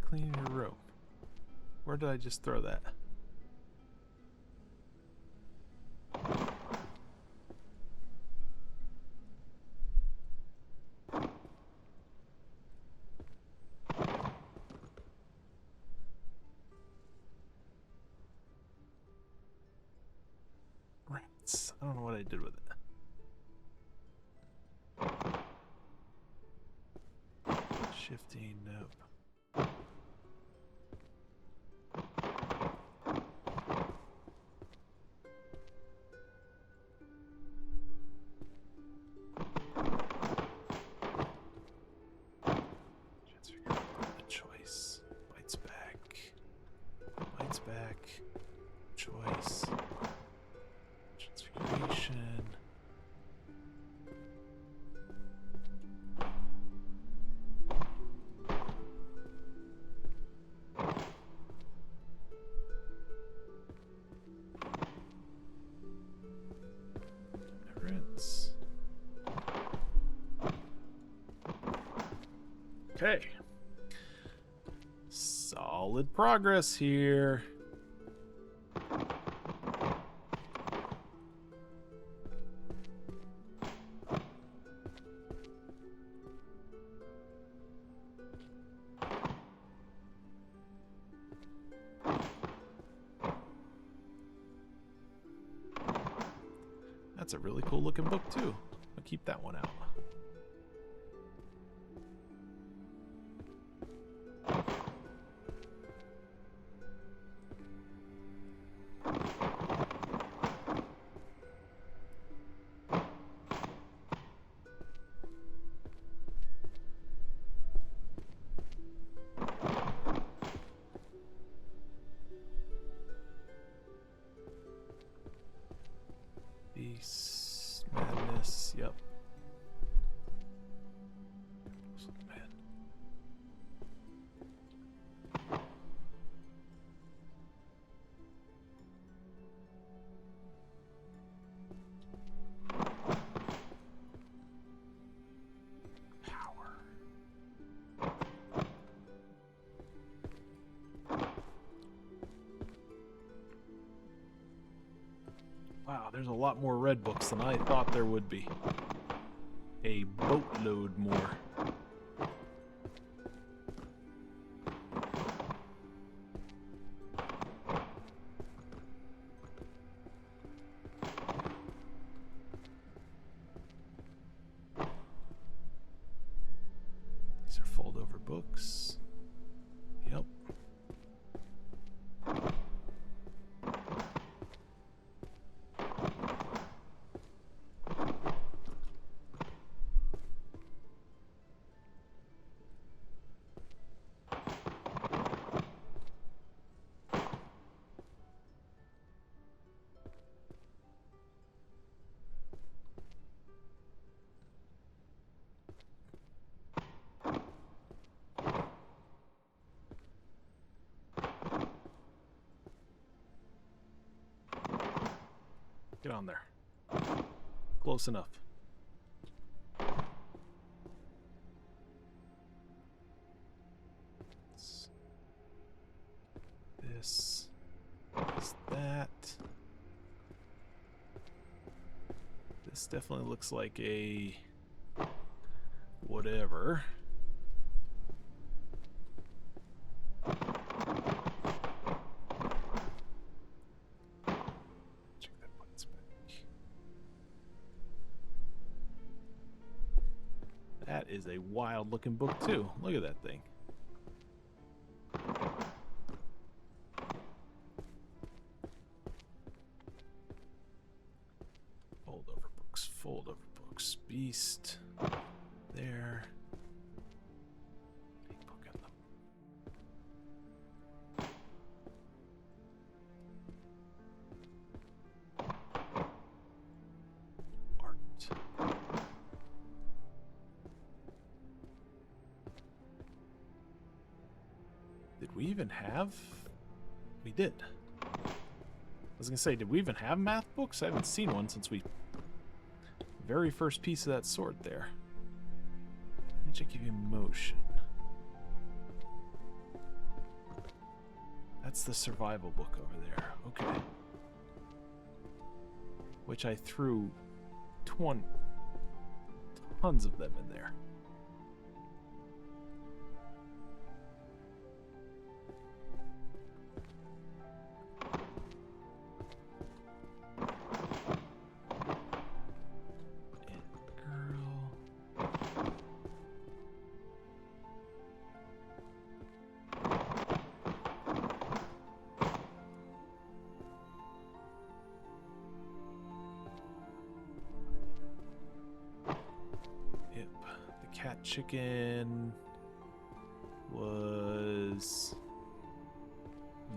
Clean your room. Where did I just throw that? Rats. I don't know what I did with it. Shifting, nope. Choice. Bites back. Bites back. Choice. Transfiguration. Rinse. Okay. Solid progress here. That's a really cool looking book too. I'll keep that one out. Beast madness, yep. Man. Power. Wow, there's a lot more red books than I thought there would be. A boatload more. These are fold-over books. Yep. Get on there. Close enough. This is that. This definitely looks like a whatever. That is a wild looking book too. Look at that thing. Fold over books, fold over books. Beast. There. Big book in them. Art. Did we even have? We did. I was gonna say, did we even have math books? I haven't seen one since we very first piece of that sword there. Magic of emotion. that's the survival book over there. Okay. Which I threw tons of them in there. Chicken was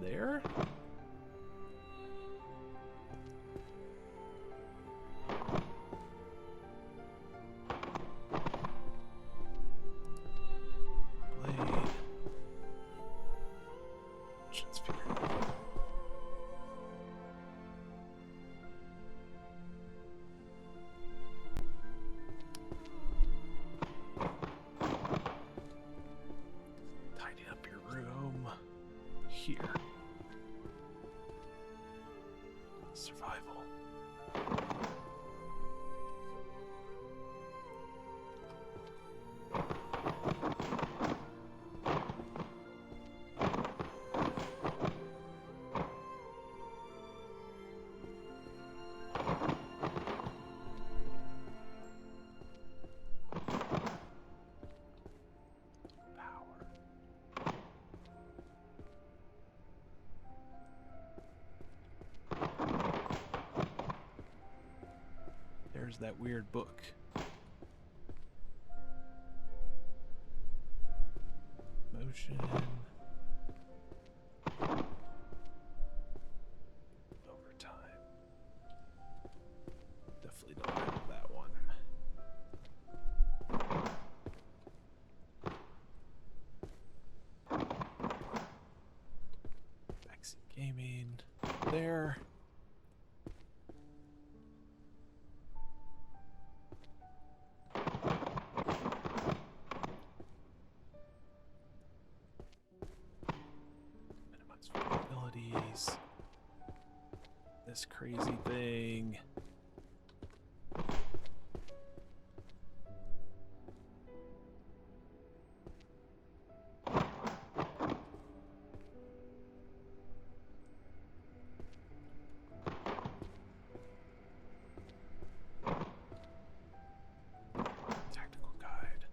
there? Blade. Here. Survival. There's that weird book. Motion. Overtime. Definitely don't have that one. Backseat gaming. There. This crazy thing. Tactical guide.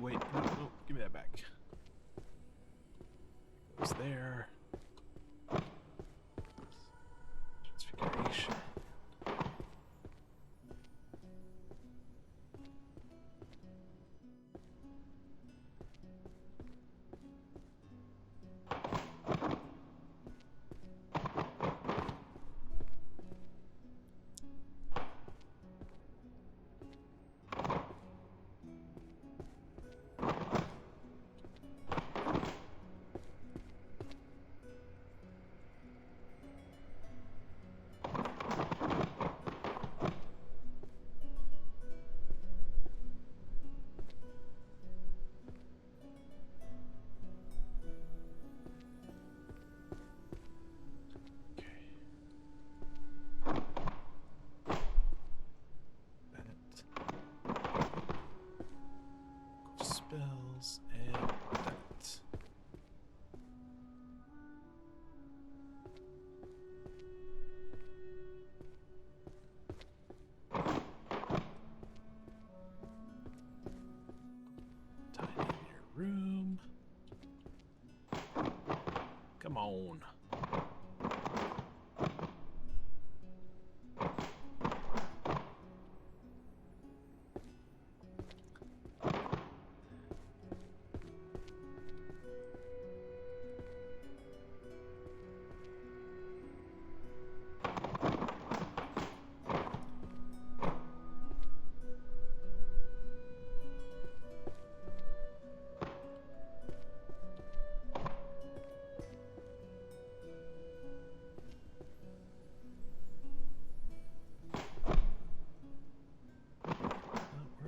wait. No, no, give me that back. Goes there. Transfiguration. Spells and that. Tidy your room. Come on.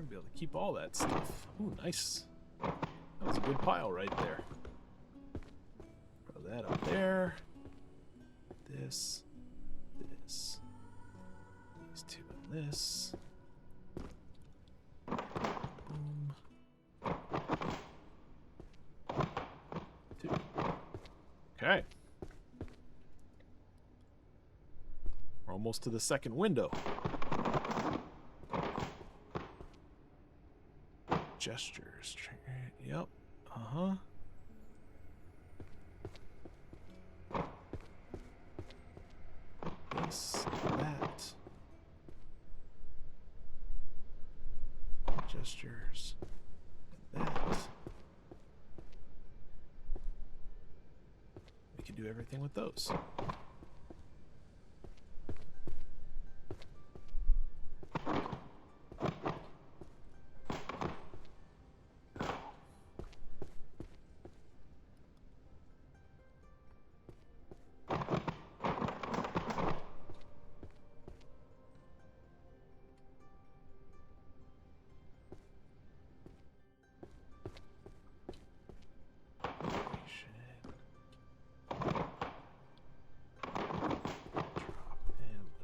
Be able to keep all that stuff. Ooh, nice. That was a good pile right there. Throw that up there. This. This. These two and this. Boom. Two. Okay. We're almost to the second window. Gestures. Yep. Uh-huh. This, that. Gestures. And that. We can do everything with those.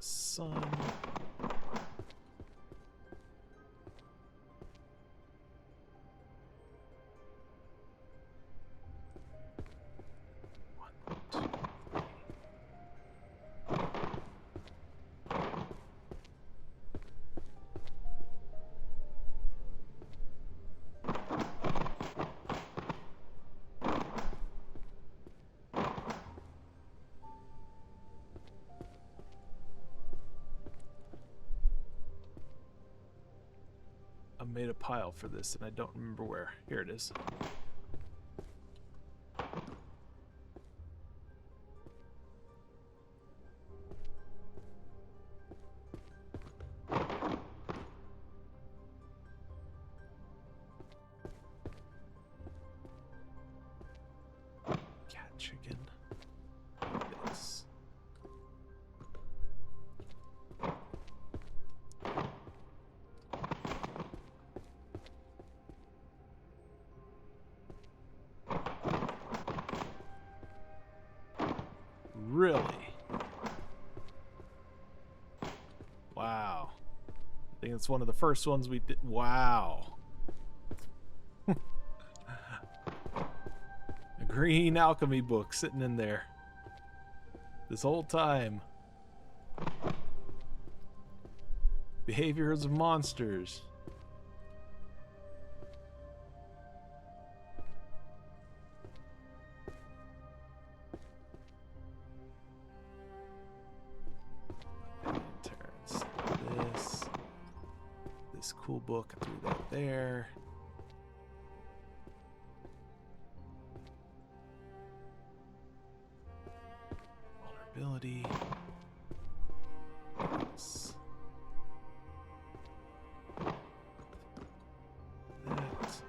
Sun. One, two, three. I made a pile for this and I don't remember where. Here it is. Cat chicken. This. Really? Wow. I think it's one of the first ones we did. Wow. A green alchemy book sitting in there this whole time. Behaviors of monsters. book, I threw that there. Vulnerability. Yes. That.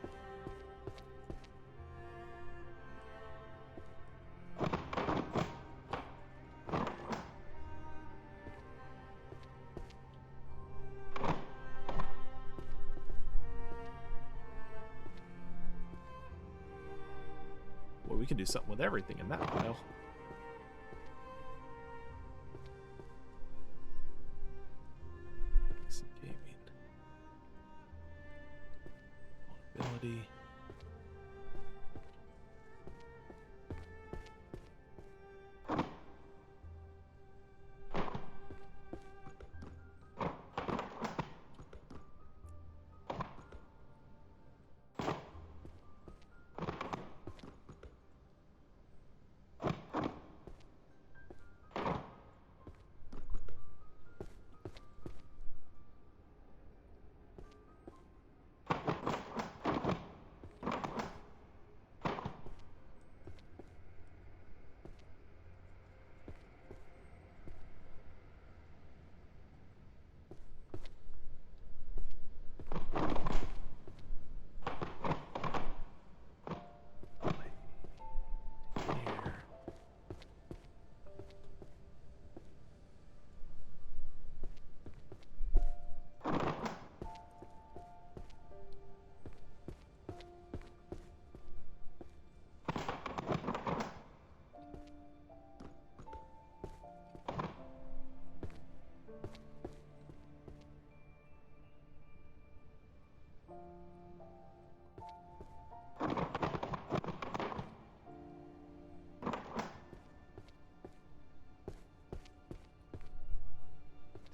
Well, we can do something with everything in that pile. Gaming. Vulnerability.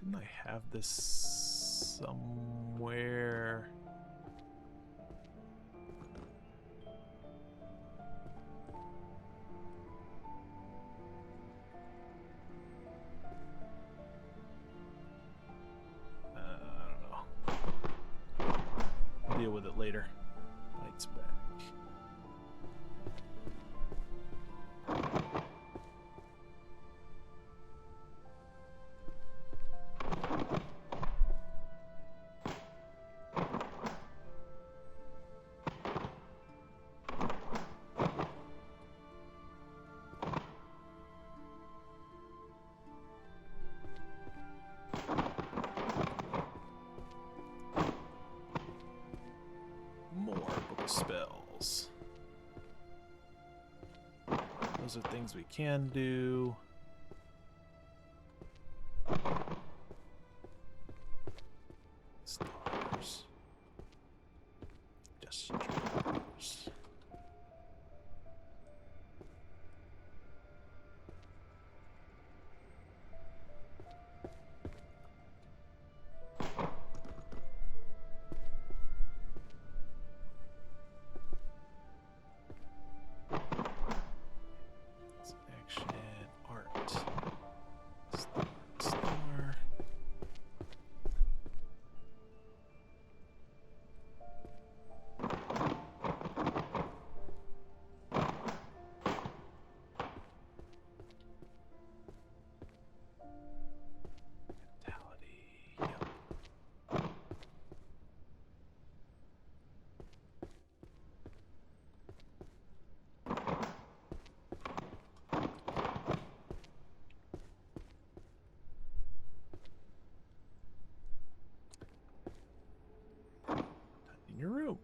Didn't I have this somewhere? I don't know. Deal with it later. Lights back. Spells. Those are things we can do. Stars. Just stars. Your room.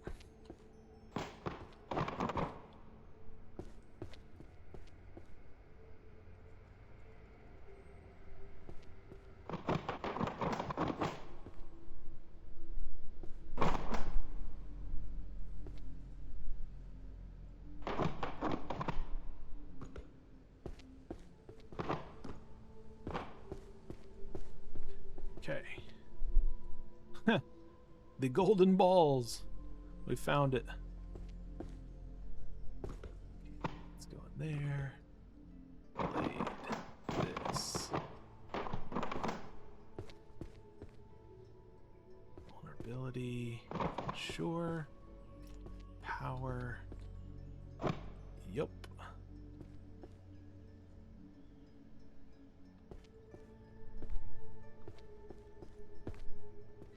Okay. The golden balls. We found it. Let's go in there. Blade. This. Vulnerability. Utility. Sure. Power. Yup.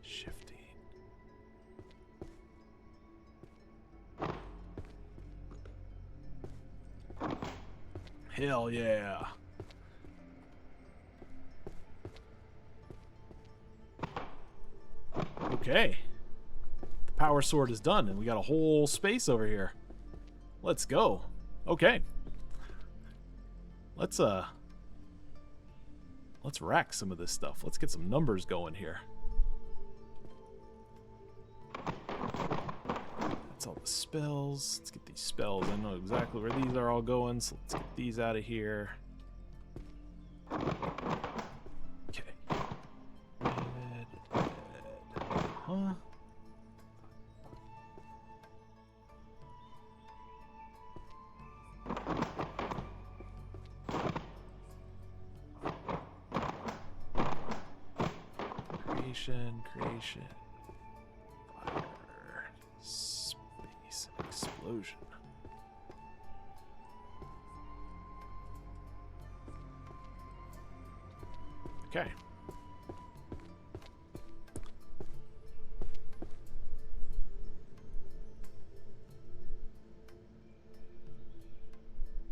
Shifting. Hell yeah. Okay. The power sword is done, and we got a whole space over here. Let's go. Okay. Let's rack some of this stuff. Let's get some numbers going here. That's all the spells. Let's get these spells. I know exactly where these are all going, so let's get these out of here. Okay. Red. Huh? Creation. Fire. Space. Explosion. Okay.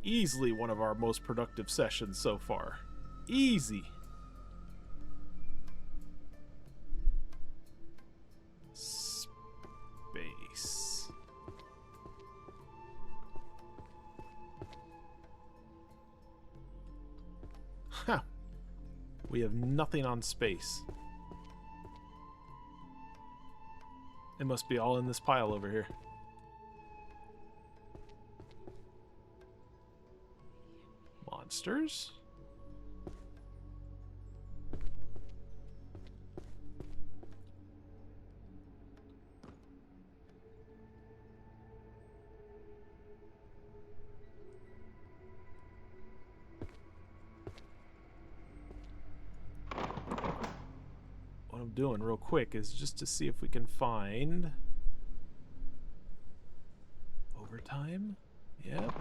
Easily one of our most productive sessions so far. Easy. Space. Huh. We have nothing on space. It must be all in this pile over here. Monsters? What I'm doing real quick is just to see if we can find overtime. Yep.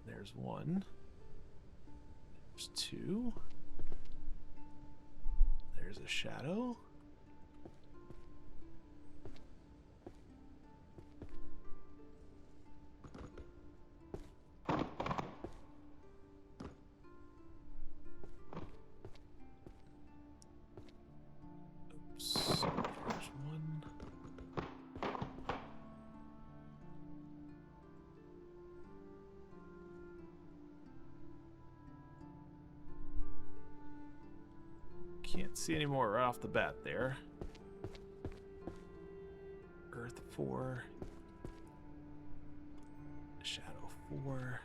There's one. There's two. There's a shadow. Oops. There's one. Can't see any more right off the bat there. Earth 4. Shadow 4.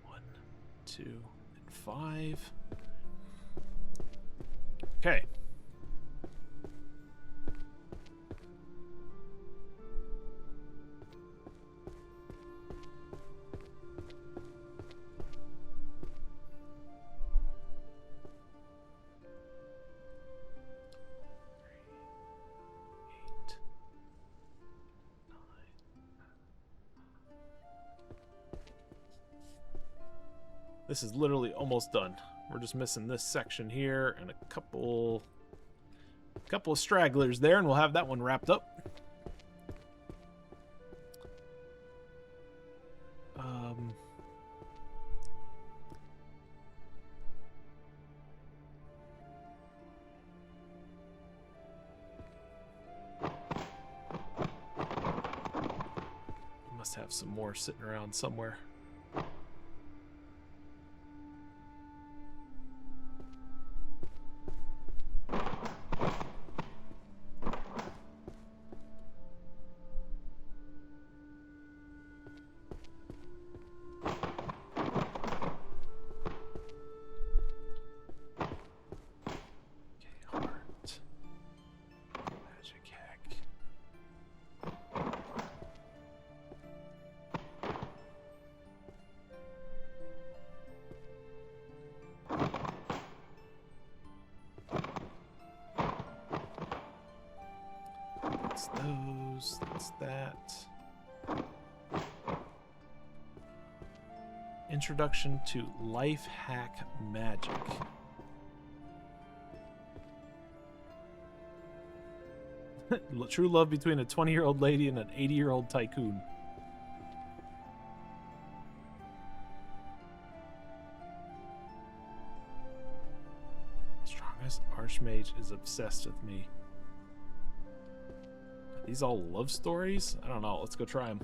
1, 2, and 5. Okay. This is literally almost done. We're just missing this section here and a couple of stragglers there, and we'll have that one wrapped up. We must have some more sitting around somewhere. That's those. That's that. Introduction to Life Hack Magic. True love between a 20-year-old lady and an 80-year-old tycoon. Strongest Archmage is obsessed with me. Are these all love stories? I don't know. Let's go try them.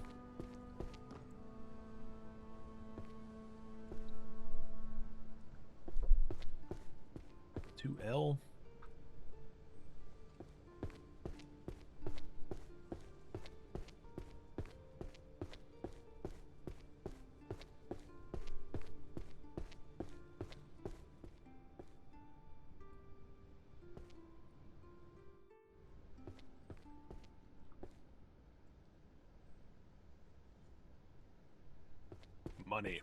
L. Money.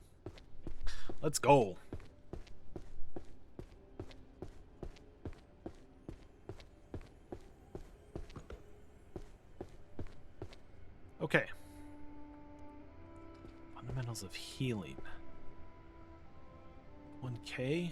Let's go. Okay. Fundamentals of healing. 1K.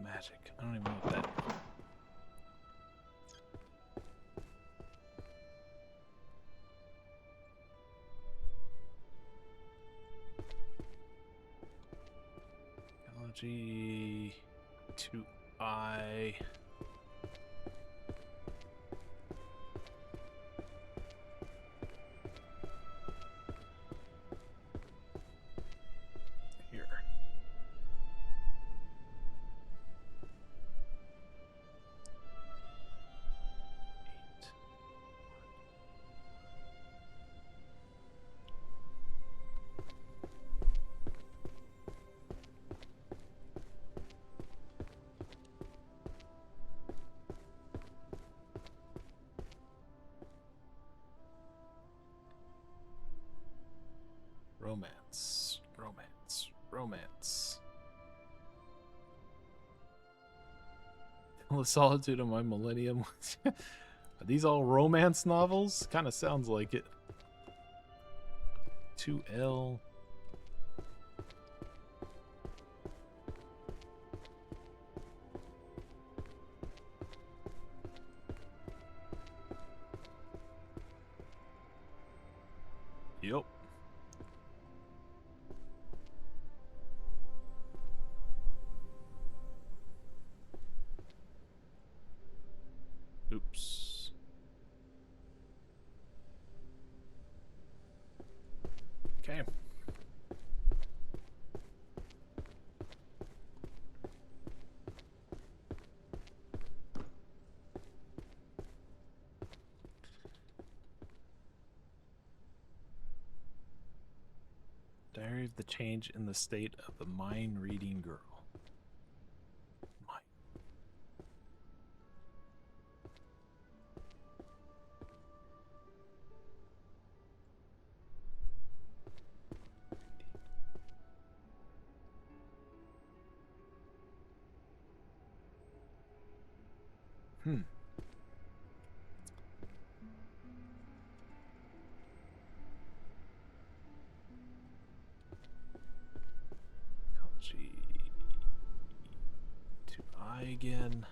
Magic. I don't even know what that. Technology to I. Romance, romance, romance. The solitude of my millennium. Are these all romance novels? Kind of sounds like it. 2L. Yep. Oops. Okay. Diary of the change in the state of the mind-reading girl. Ecology to I again.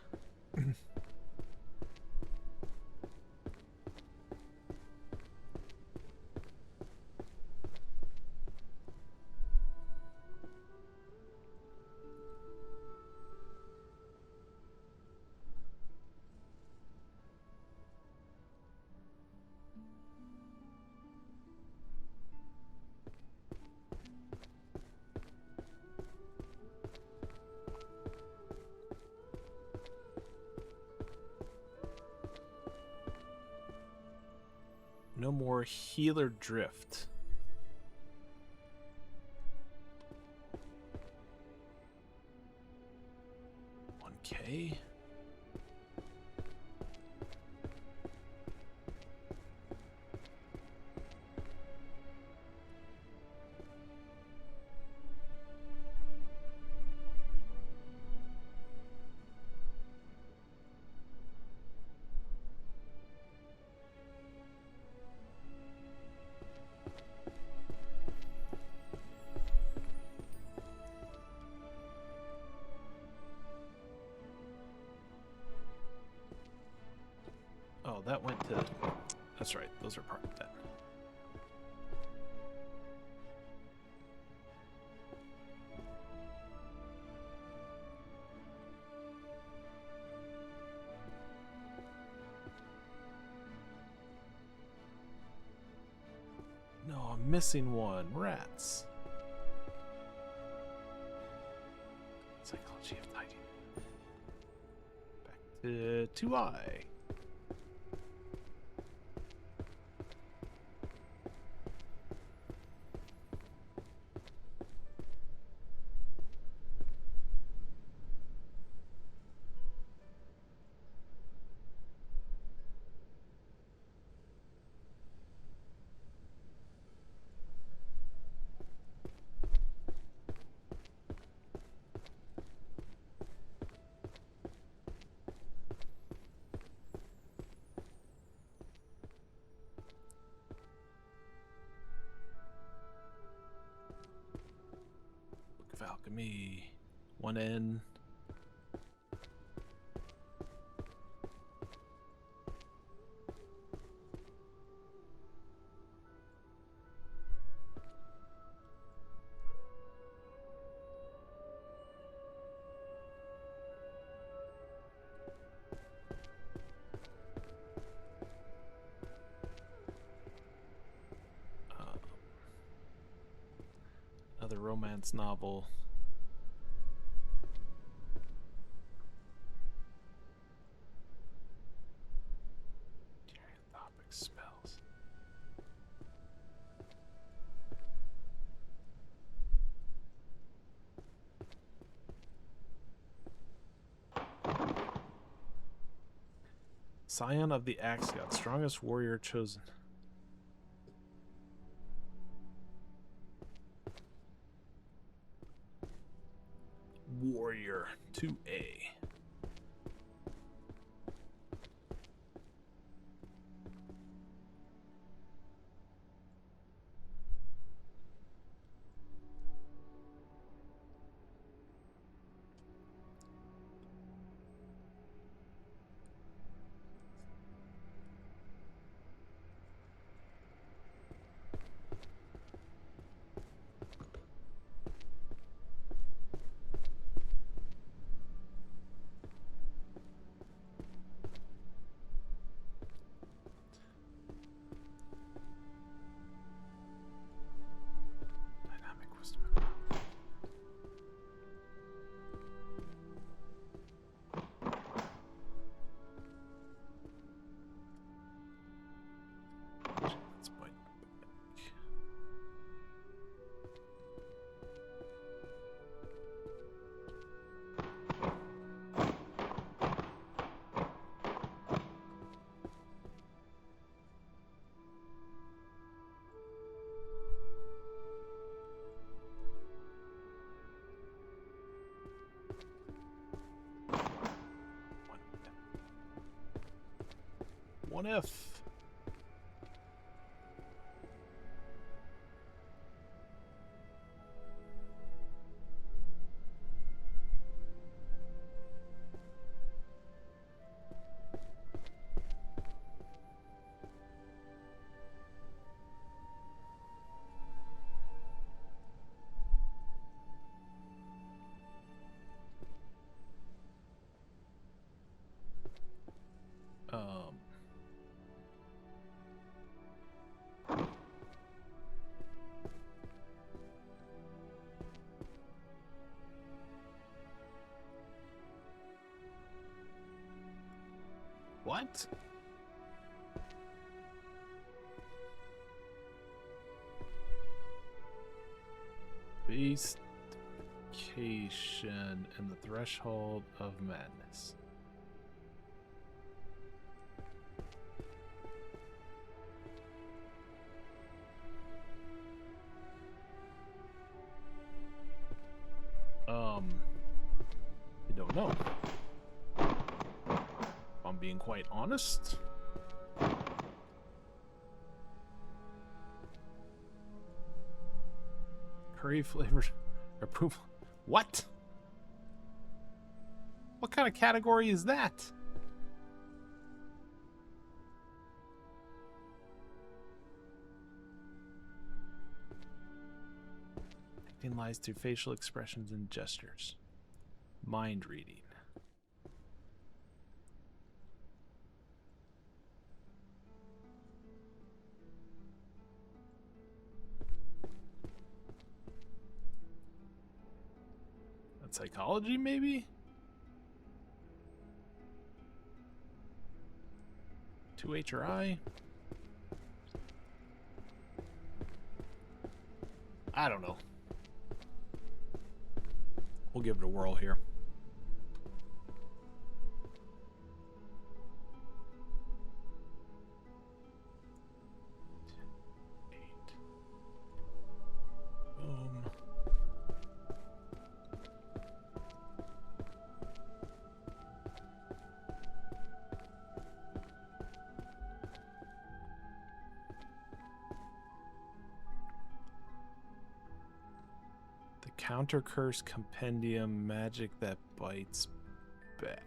No more healer drift. $1K. Oh, that went to... That's right, those are part of that. No, I'm missing one. Rats. Psychology of hiding. Back to 2i. Alchemy, 1N. Another romance novel. Spells. Scion of the Axe God, strongest warrior chosen. Warrior 2A. One F. What? Beastification and the Threshold of Madness. I don't know. If I'm being quite honest. Curry flavored approval. What? What kind of category is that? Acting lies through facial expressions and gestures. Mind reading. Psychology, maybe? 2H or I? I don't know. We'll give it a whirl here. Counter curse compendium, magic that bites back.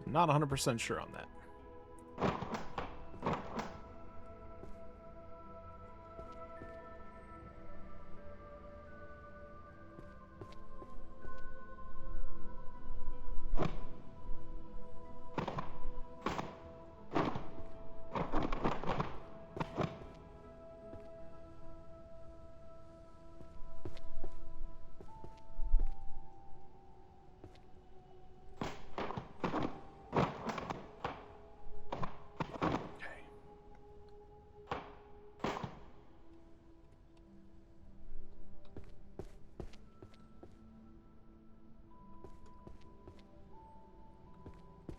Not 100% sure on that.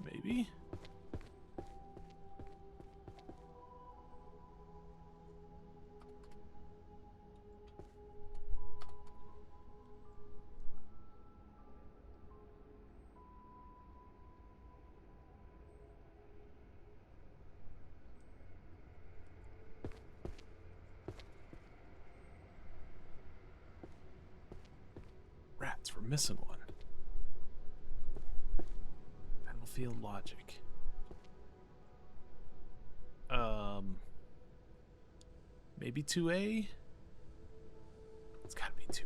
Maybe? Rats, we're missing one. Battlefield logic. Maybe 2A? It's gotta be 2A.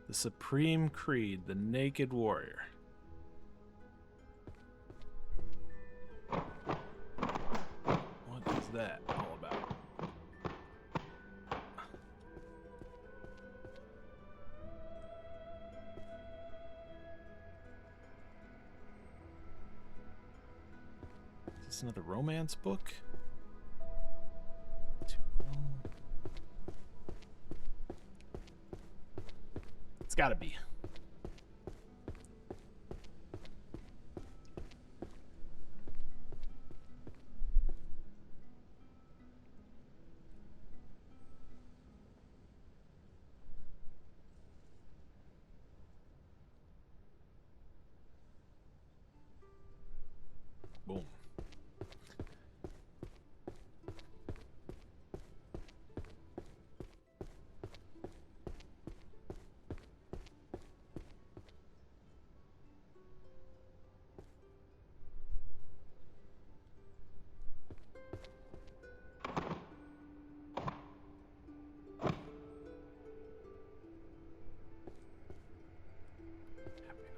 The Supreme Creed, the Naked Warrior. What is that all about? Is this another romance book? It's gotta be. Boom.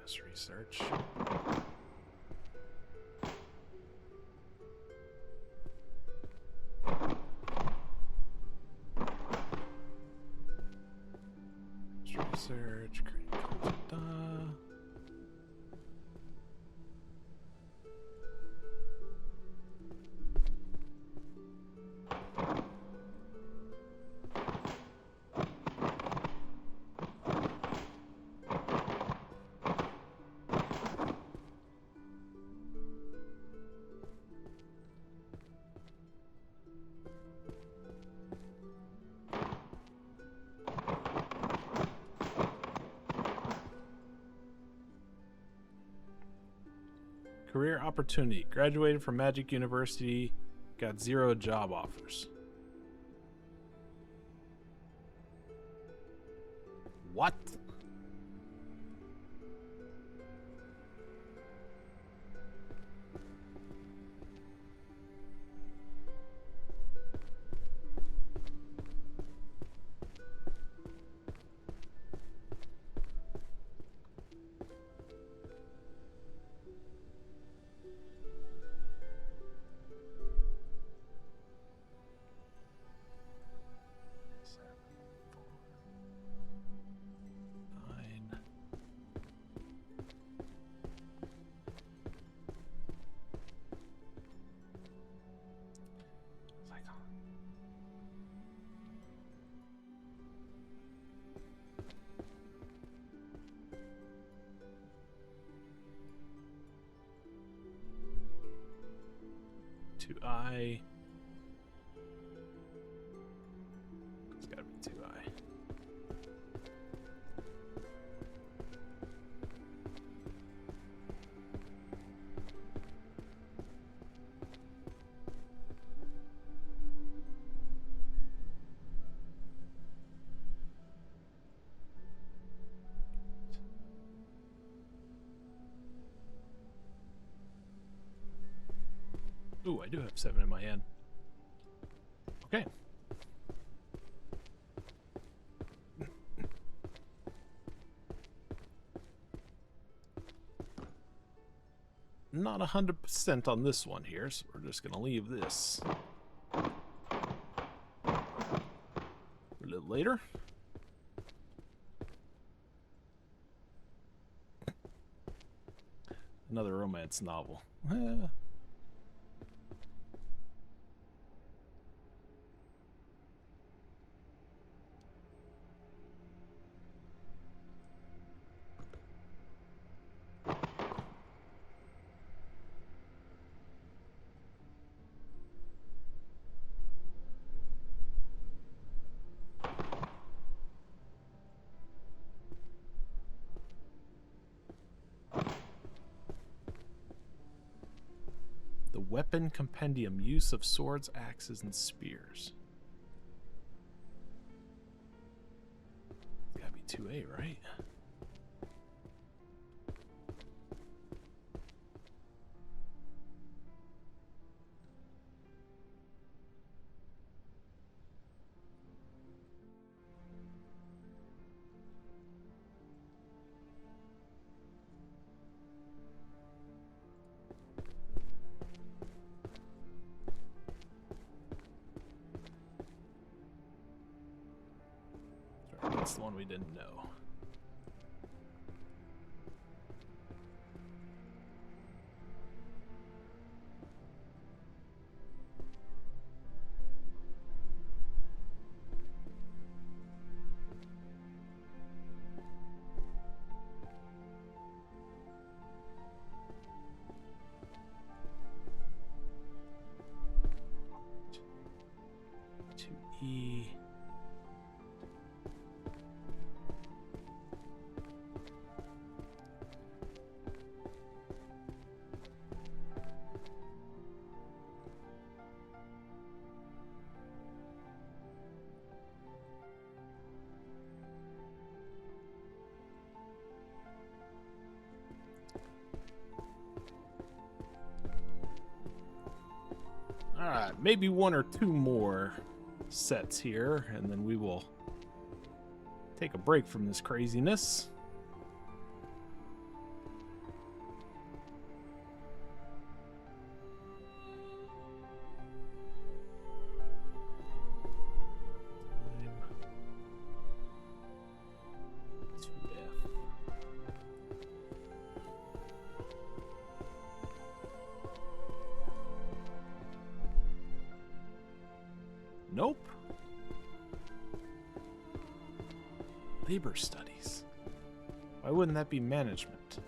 Let's research. Research. Career opportunity. Graduated from Magic University. Got 0 job offers. What? I. It's gotta be 2I. Ooh, I do have 7 in my hand. Okay. Not 100% on this one here, so we're just gonna leave this a little later. Another romance novel. Weapon compendium, use of swords, axes, and spears. Gotta be 2A, right? That's the one we didn't know. E. All right, maybe 1 or 2 more sets here, and then we will take a break from this craziness. Labor studies. Why wouldn't that be management?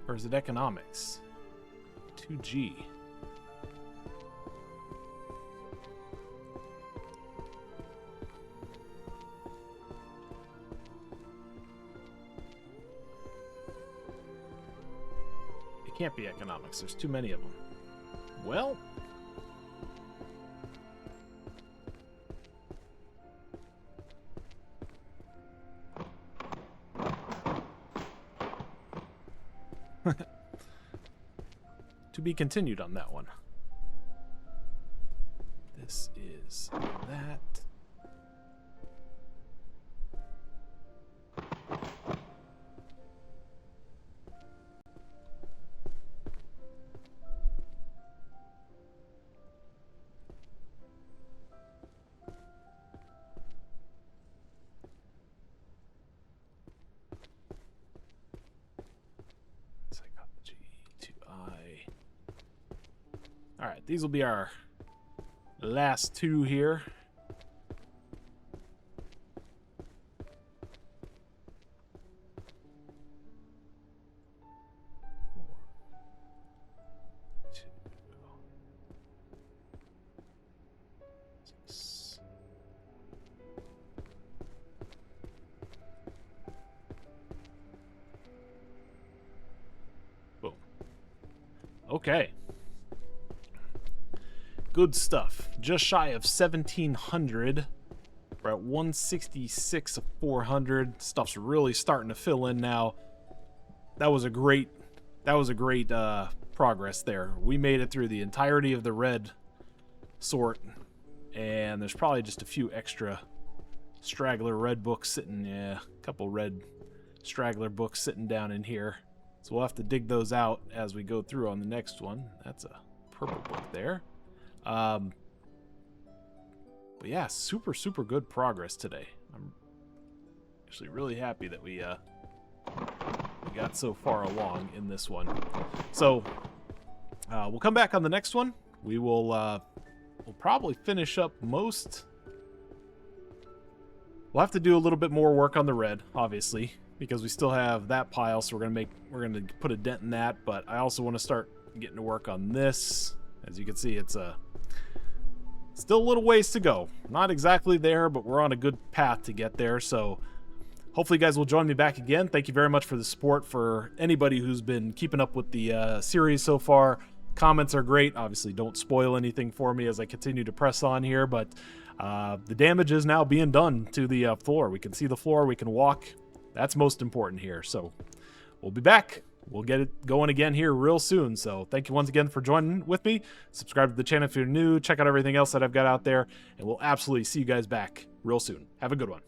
Or is it economics? 2G. It can't be economics. There's too many of them. Well... to be continued on that one. This is that. Alright, these will be our last two here. Boom. Okay. Good stuff. Just shy of 1,700. We're at 166 of 400. Stuff's really starting to fill in now. That was a great progress there. We made it through the entirety of the red sort, and there's probably just a few extra straggler red books sitting, a couple red straggler books sitting down in here. So we'll have to dig those out as we go through on the next one. That's a purple book there. But yeah, super good progress today. I'm actually really happy that we got so far along in this one. So we'll come back on the next one. We'll probably finish up most. We'll have to do a little bit more work on the red, obviously, because we still have that pile, so we're gonna put a dent in that. But I also want to start getting to work on this. As you can see, it's still a little ways to go. Not exactly there, but we're on a good path to get there. So hopefully you guys will join me back again. Thank you very much for the support. For anybody who's been keeping up with the series so far, comments are great. Obviously, don't spoil anything for me as I continue to press on here, but the damage is now being done to the floor. We can see the floor. We can walk. That's most important here. So we'll be back. We'll get it going again here real soon. So thank you once again for joining with me. Subscribe to the channel if you're new. Check out everything else that I've got out there. And we'll absolutely see you guys back real soon. Have a good one.